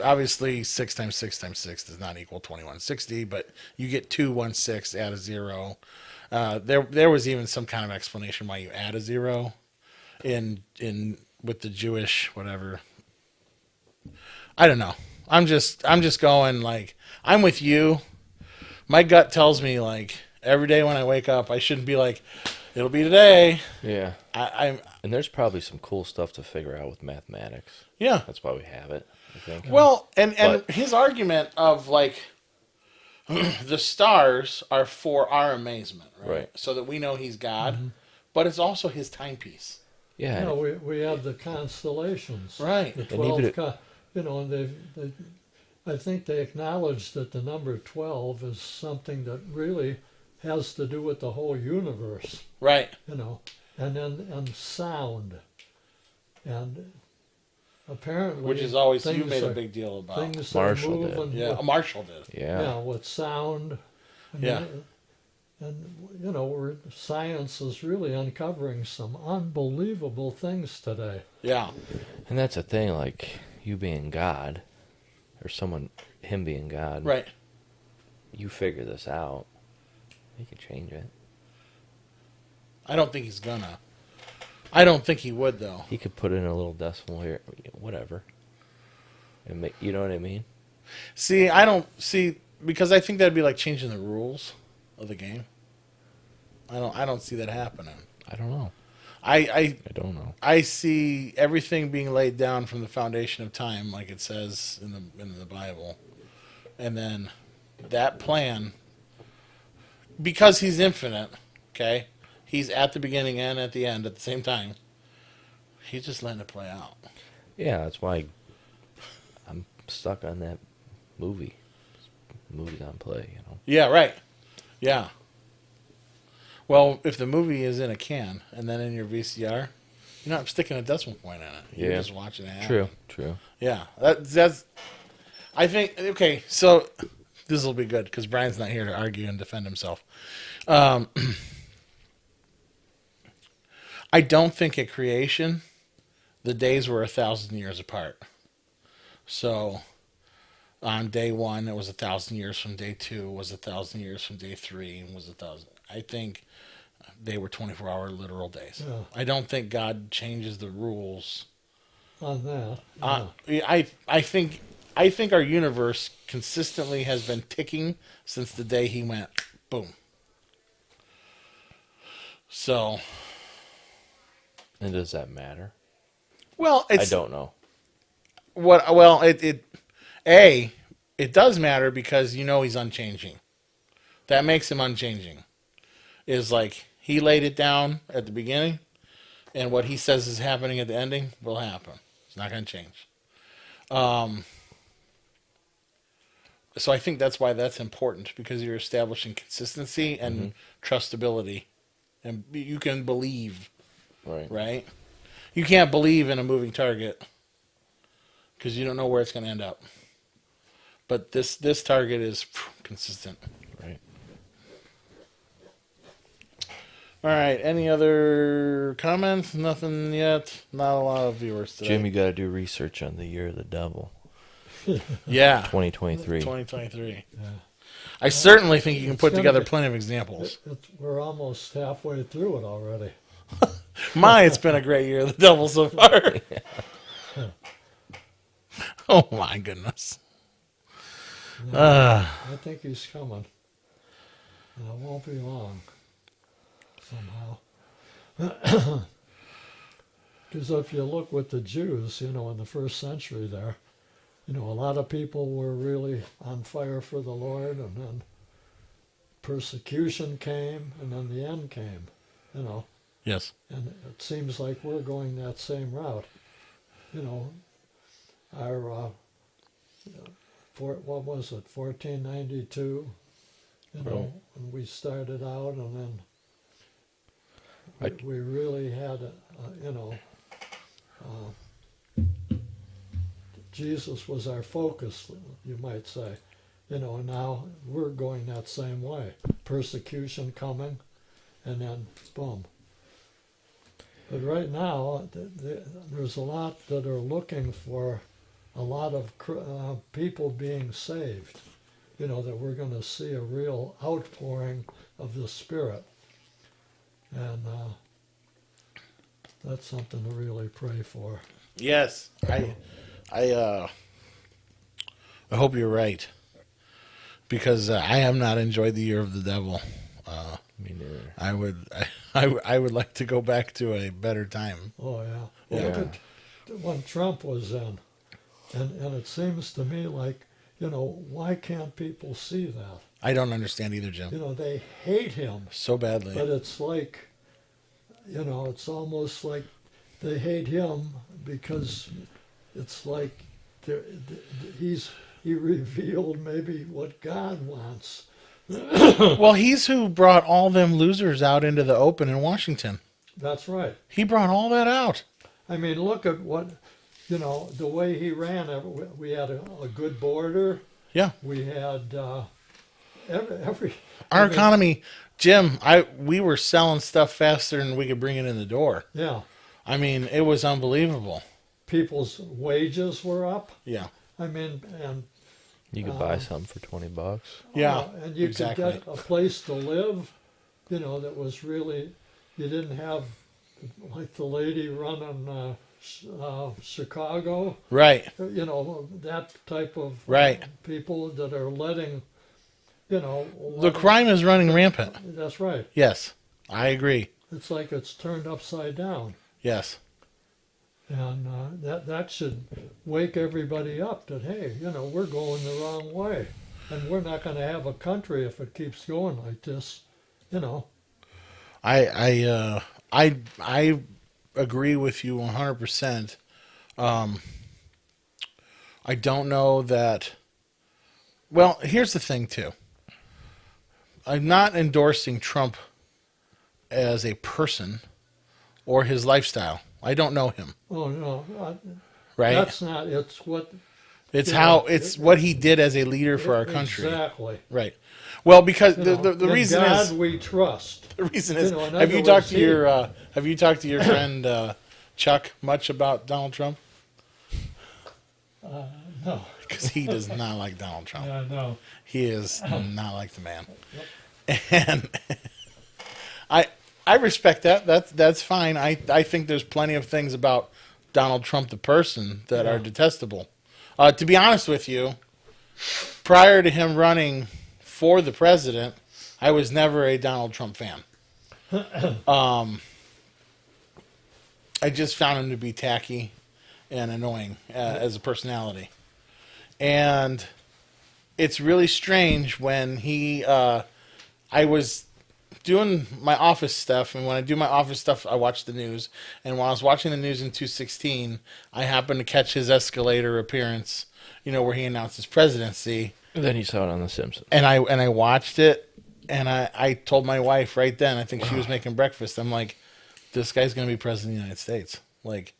Obviously, 6 times 6 times 6 does not equal 2160, but you get 216, add a 0. There was even some kind of explanation why you add a 0 in with the Jewish whatever. I don't know. I'm just going like, I'm with you. My gut tells me like every day when I wake up, I shouldn't be like, it'll be today. Yeah. I'm And there's probably some cool stuff to figure out with mathematics. yeah. That's why we have it, I think. Well, and But- his argument of like the stars are for our amazement, right? Right. So that we know he's God, but it's also his timepiece. Yeah. You know, we have the constellations. Right. The And even 12, and I think they acknowledge that the number 12 is something that really has to do with the whole universe, Right. and then sound. And apparently, Which is always, you things made a are- big deal about. things Marshall are did. moving. Yeah, Marshall did. Yeah. With sound. I mean, Yeah. And science is really uncovering some unbelievable things today. Yeah. And that's the thing, like, you being God, or him being God, Right. you figure this out. He could change it. I don't think he's gonna. I don't think he would, though. He could put in a little decimal here, whatever. And make, you know what I mean? See, I don't see, because I think that'd be like changing the rules of the game. I don't see that happening. I don't know. I I don't know. I see everything being laid down from the foundation of time, like it says in the Bible, and then that plan, because he's infinite. Okay, he's at the beginning and at the end at the same time. He's just letting it play out. Yeah, that's why I'm stuck on that movie. Movies on play, you know. Yeah, right. Yeah. Well, if the movie is in a can and then in your VCR, you're not sticking a decimal point in it. You're Yeah. just watching it happen. True. Yeah. That's. I think. Okay, so this will be good because Brian's not here to argue and defend himself. I don't think at creation the days were 1,000 years apart. So on day one, it was 1,000 years from day two, was 1,000 years from day three, and was 1,000. I think they were 24-hour literal days. Yeah. I don't think God changes the rules. On that. I think our universe consistently has been ticking since the day he went boom. So, And does that matter? well, I don't know. It does matter because you know he's unchanging. That makes him unchanging. Is like he laid it down at the beginning, and what he says is happening at the ending will happen. It's not going to change. So I think that's why that's important, because you're establishing consistency and trustability, and you can believe, Right. right? You can't believe in a moving target because you don't know where it's going to end up. But this target is consistent. Right. All right. Any other comments? Nothing yet. Not a lot of viewers today. Jim, you got to do research on the year of the devil, Yeah. 2023. 2023. Yeah. I certainly think you can put gonna together be- plenty of examples. We're almost halfway through it already. It's been a great year of the devil so far. Oh my goodness. I think he's coming. And it won't be long. Somehow. Because if you look with the Jews, in the first century there, a lot of people were really on fire for the Lord, and then persecution came, and then the end came, Yes. and it seems like we're going that same route. Our, what was it, 1492, Right. when we started out, and then I- we really had, Jesus was our focus, you might say. And now we're going that same way. Persecution coming, and then boom. But right now, there's a lot that are looking for a lot of people being saved. That we're going to see a real outpouring of the Spirit. And that's something to really pray for. Yes. I hope you're right, because I have not enjoyed the year of the devil. Me neither. I would like to go back to a better time. Oh, yeah. Yeah. Look at when Trump was in. And it seems to me like, why can't people see that? I don't understand either, Jim. They hate him. So badly. But it's like, it's almost like they hate him because it's like he revealed maybe what God wants. Well, he's who brought all them losers out into the open in Washington. That's right. He brought all that out. I mean, look at what, the way he ran. We had a good border. Yeah. We had every Our economy, Jim, we were selling stuff faster than we could bring it in the door. Yeah. I mean, it was unbelievable. People's wages were up. Yeah. I mean, and You could buy something for $20. Yeah, and you exactly. could get a place to live, that was really, you didn't have, like the lady running Chicago, Right. that type of Right. people that are letting, The crime is running rampant. That's right. Yes, I agree. It's like it's turned upside down. Yes. And that should wake everybody up that, hey, we're going the wrong way. And we're not going to have a country if it keeps going like this, I agree with you 100%. I don't know that. Well, here's the thing too. I'm not endorsing Trump as a person or his lifestyle. I don't know him. Oh, no. Right? That's not, it's what. It's Yeah, what he did as a leader for our country. Exactly. Right. Well, because the In reason God is we trust. the reason is in have you other talked words, to your friend Chuck much about Donald Trump? No. Because he does not like Donald Trump. Yeah, no. He is not like the man. And I respect that. That's fine. I think there's plenty of things about Donald Trump the person that are detestable. To be honest with you, prior to him running for the president, I was never a Donald Trump fan. I just found him to be tacky and annoying as a personality. And it's really strange when I was doing my office stuff, and when I do my office stuff, I watch the news. And when I was watching the news in 2016, I happened to catch his escalator appearance, where he announced his presidency. And then you saw it on The Simpsons. And I watched it, and I told my wife right then, I think she was making breakfast, I'm like, this guy's going to be president of the United States. Like,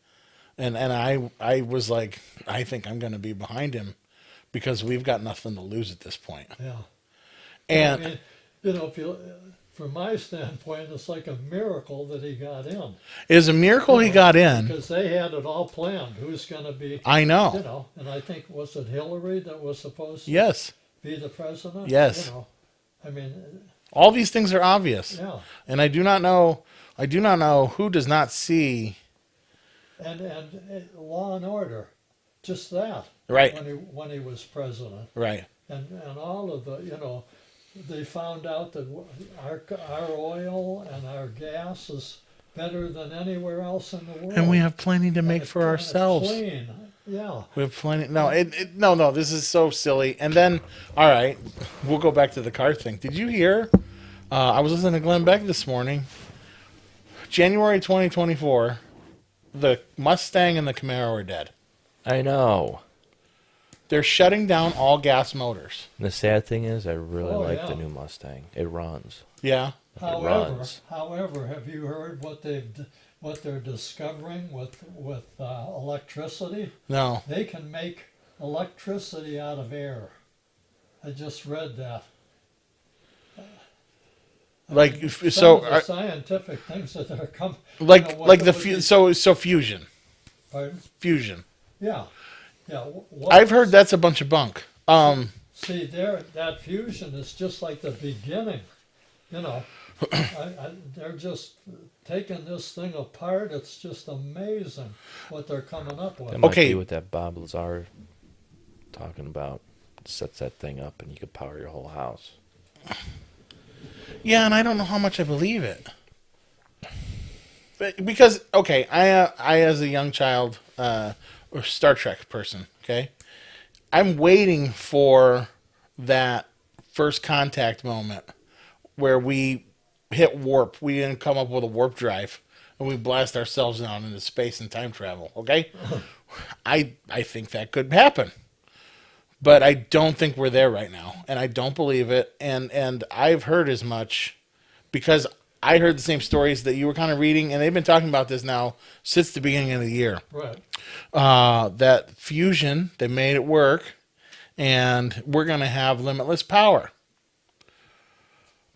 and I was like, I think I'm going to be behind him because we've got nothing to lose at this point. Yeah. And, I mean, if you, from my standpoint, it's like a miracle that he got in. it was a miracle he got in. Because they had it all planned. Who's going to be, I know. and I think, was it Hillary that was supposed to Yes. be the president? Yes. I mean, All these things are obvious. yeah. And I do not know who does not see. And Law and Order, just that. Right. When he was president. Right. And all of the, they found out that our oil and our gas is better than anywhere else in the world. And we have plenty to make for And ourselves. it's clean. Yeah. We have plenty. No, no, this is so silly. And then, all right, we'll go back to the car thing. Did you hear? I was listening to Glenn Beck this morning. January 2024, the Mustang and the Camaro are dead. I know. They're shutting down all gas motors. And the sad thing is, I really like yeah. the new Mustang. It runs. Yeah. However, have you heard what they're discovering with electricity? No. They can make electricity out of air. I just read that. Like Some so, of the scientific things that are coming. so fusion. Pardon? Fusion. Yeah, yeah. I've heard that's a bunch of bunk. See, that fusion is just like the beginning. They're just taking this thing apart. It's just amazing what they're coming up with. That might Okay. be what that Bob Lazar talking about. Sets that thing up and you could power your whole house. Yeah, and I don't know how much I believe it. But because okay, I as a young child or Star Trek person, okay, I'm waiting for that first contact moment where we hit warp. We didn't come up with a warp drive and we blast ourselves out into space and time travel. Okay, I think that could happen. But I don't think we're there right now, and I don't believe it. And I've heard as much because I heard the same stories that you were kind of reading, and they've been talking about this now since the beginning of the year. Right. That fusion, they made it work, and we're going to have limitless power.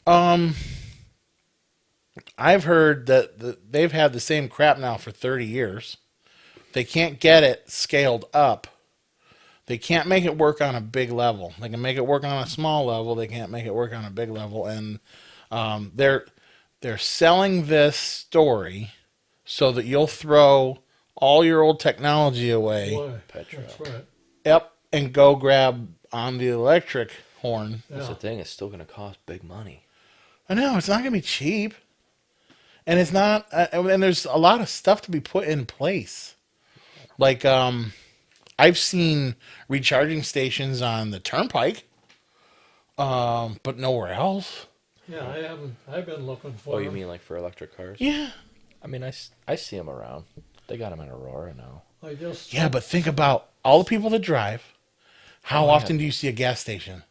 I've heard that they've had the same crap now for 30 years. They can't get it scaled up. They can't make it work on a big level. They can make it work on a small level. They can't make it work on a big level. And they're selling this story so that you'll throw all your old technology away. Boy, Petrol. that's right. Yep, and go grab on the electric horn. That's Yeah. the thing. It's still going to cost big money. I know it's not gonna be cheap, and it's not. And there's a lot of stuff to be put in place. Like I've seen recharging stations on the turnpike, but nowhere else. Yeah, I haven't. I've been looking for. Oh, you them. mean like for electric cars? Yeah, I mean, I see them around. They got them in Aurora now. I guess. yeah, but think about all the people that drive. How Oh, often yeah. do you see a gas station?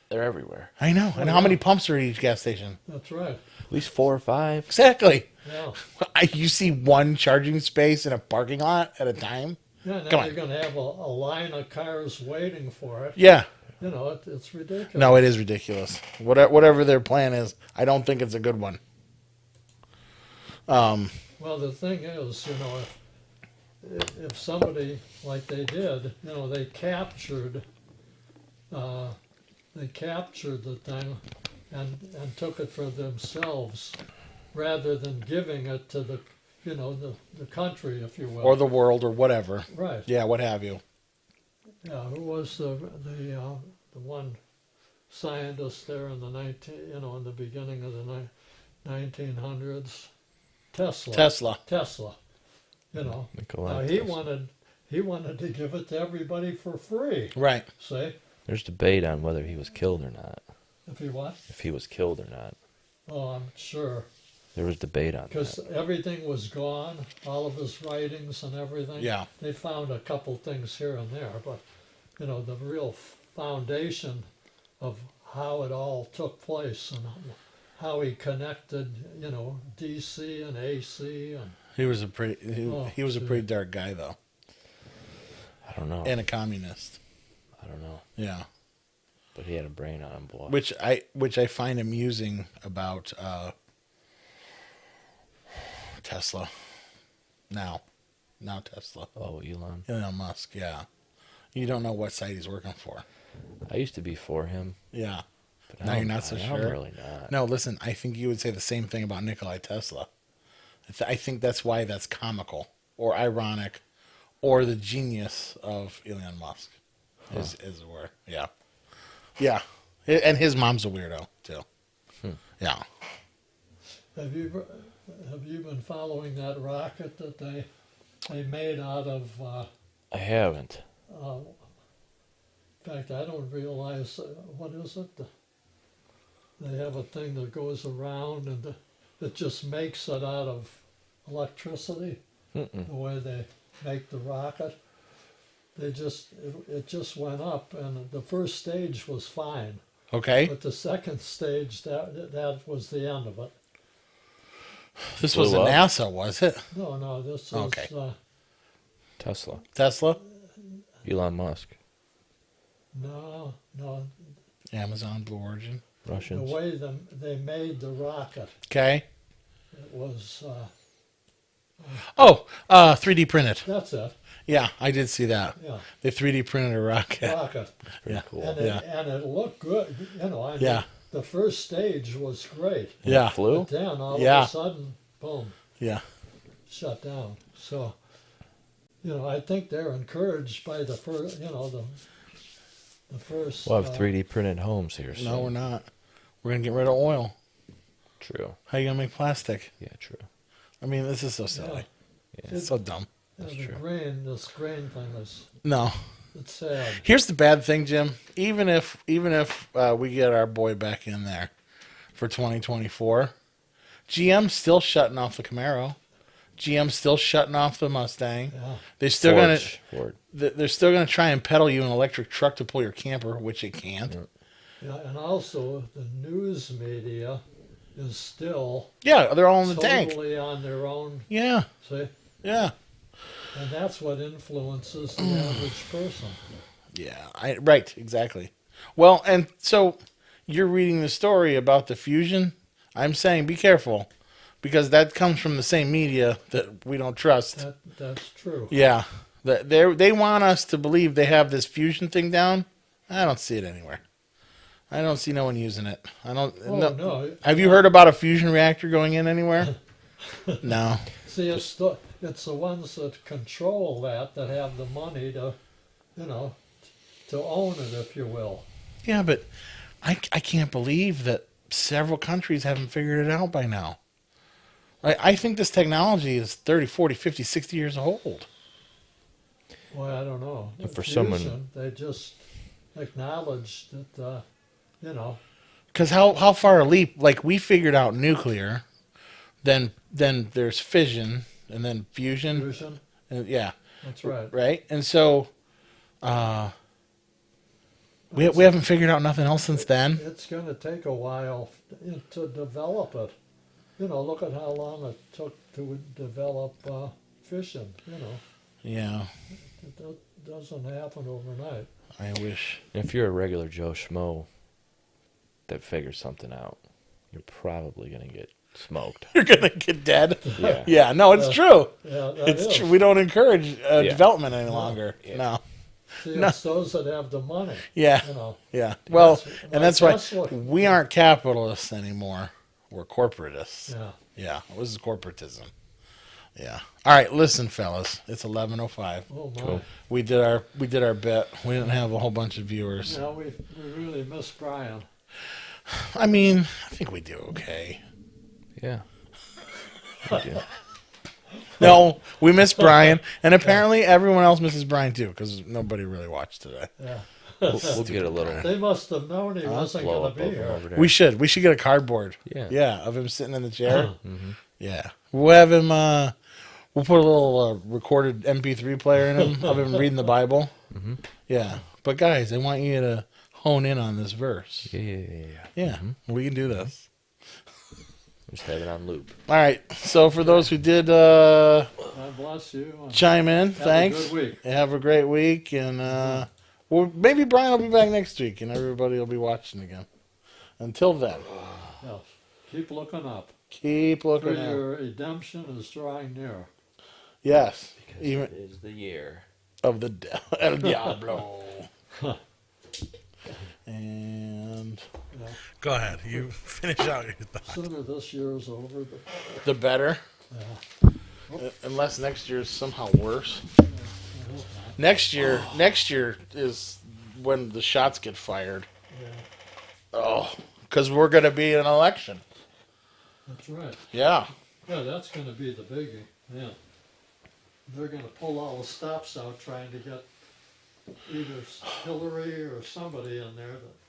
They're everywhere. I know, and how many pumps are at each gas station? That's right. At least 4 or 5. Exactly. Yeah. You see one charging space in a parking lot at a time. Yeah. Now Come on. you're going to have a line of cars waiting for it. Yeah. You know, it's ridiculous. No, it is ridiculous. Whatever their plan is, I don't think it's a good one. Well, the thing is, you know, if somebody like they did, you know, they captured the thing and took it for themselves, rather than giving it to the, you know, the country, if you will. Or the world or whatever. right. Yeah, what have you. Yeah. Who was the one scientist there in the in the beginning of the 1900s? Tesla. Tesla. You know. Nikola He Tesla. wanted to give it to everybody for free. Right. See, There's debate on whether he was killed or not. if he what? If he was killed or not. Oh, I'm sure, There was debate on because that. everything was gone, all of his writings and everything. Yeah. They found a couple things here and there, but you know, the real foundation of how it all took place and how he connected, you know, DC and AC and He was a pretty he was a gee. pretty dark guy though. I don't know. And a communist. I don't know. Yeah. But he had a brain on him, boy. Which I find amusing about Tesla. Now Tesla. Oh, Elon. Elon Musk, yeah. You don't know what site he's working for. I used to be for him. Yeah. But Now you're not so I'm sure? really not. No, listen, I think you would say the same thing about Nikola Tesla. I think that's why that's comical or ironic or the genius of Elon Musk is where, yeah. Yeah. And his mom's a weirdo, too. Yeah. have you been following that rocket that they made out of? I haven't. In fact, I don't realize what is it. They have a thing that goes around and it just makes it out of electricity. Mm-mm. The way they make the rocket, it just went up, and the first stage was fine, Okay. but the second stage that was the end of it. This was Blew a up? NASA, was it? No, this is Okay. Tesla. Tesla? Elon Musk. no. Amazon, Blue Origin. The Russians. way they made the rocket, Okay. it was. Oh, 3D printed. That's it. Yeah, I did see that. Yeah, They 3D printed a rocket. rocket. Pretty Yeah. cool. And Yeah. it looked good. You know, I mean, Yeah. the first stage was great. Yeah. Flew? But then all Yeah. of a sudden, boom, Yeah. shut down. So, you know, I think they're encouraged by the first, the first. We'll have 3D printed homes here soon. No, we're not. We're going to get rid of oil. True. How you going to make plastic? Yeah, true. I mean, this is so silly. Yeah. It's so dumb. That's the true. this grain thing is, No. it's sad. Here's the bad thing, Jim. Even if we get our boy back in there for 2024, GM's still shutting off the Camaro. GM's still shutting off the Mustang. Yeah. They're still Ford. they're still gonna try and peddle you an electric truck to pull your camper, which it can't. Yeah, and also the news media is still Yeah, they're all in the tank. totally on their own. Yeah, See, yeah, and that's what influences the average person. yeah. Right, exactly. Well, and so you're reading the story about the fusion. I'm saying be careful because that comes from the same media that we don't trust. That's true. Yeah, They want us to believe they have this fusion thing down. I don't see it anywhere. I don't see no one using it. I don't. Oh, no. no. Have you heard about a fusion reactor going in anywhere? No. See, it's the ones that control that have the money to, to own it, if you will. Yeah, but I can't believe that several countries haven't figured it out by now. I think this technology is 30, 40, 50, 60 years old. Well, I don't know. For Fusion, someone- they just acknowledge that, Because how far a leap? Like, we figured out nuclear, then there's fission, and then fusion. fusion. And, yeah, That's right. right. And so, we haven't figured out nothing else since then. It's going to take a while to develop it. Look at how long it took to develop fission. Yeah, It doesn't happen overnight. I wish. If you're a regular Joe Schmo that figures something out, you're probably gonna get smoked. You're gonna get dead. Yeah. Yeah, no, it's true. Yeah, that It's is. true. We don't encourage Yeah. development any longer. Yeah. No. See, No. it's those that have the money. Yeah. You know. Yeah. Well, That's- and that's why that's what- we aren't capitalists anymore. We're corporatists. Yeah. Yeah. This is corporatism. Yeah. All right, listen, fellas. It's 11:05. Oh my. Cool. We did our bet. We didn't have a whole bunch of viewers. Yeah, we really miss Brian. I mean, I think we do okay. Yeah. We do. No, we miss Brian, and apparently everyone else misses Brian too, because nobody really watched today. Yeah. We'll get a little They must have known he wasn't blow going up to of be him here. over there. We should get a cardboard. Yeah. Yeah, of him sitting in the chair. Mhm. Yeah, we'll have him. We'll put a little recorded MP3 player in him of him reading the Bible. Mhm. Yeah, but guys, I want you to hone in on this verse. Yeah. Yeah, we can do this. Just have it on loop. All right. So for those who did God bless you. And chime in, have thanks. a good week. Have a great week, and well, maybe Brian will be back next week, and everybody will be watching again. Until then, Yeah. Keep looking up. keep For looking out. your redemption is drawing near. Yes, Because even it is the year. of the El Diablo. And Yeah. go ahead, you finish out your thought. Sooner this year is over, The better, yeah. unless next year is somehow worse. Next year is when the shots get fired. Yeah. Oh, because we're gonna be in an election. That's right. Yeah. Yeah, that's going to be the biggie. Yeah. They're going to pull all the stops out trying to get either Hillary or somebody in there that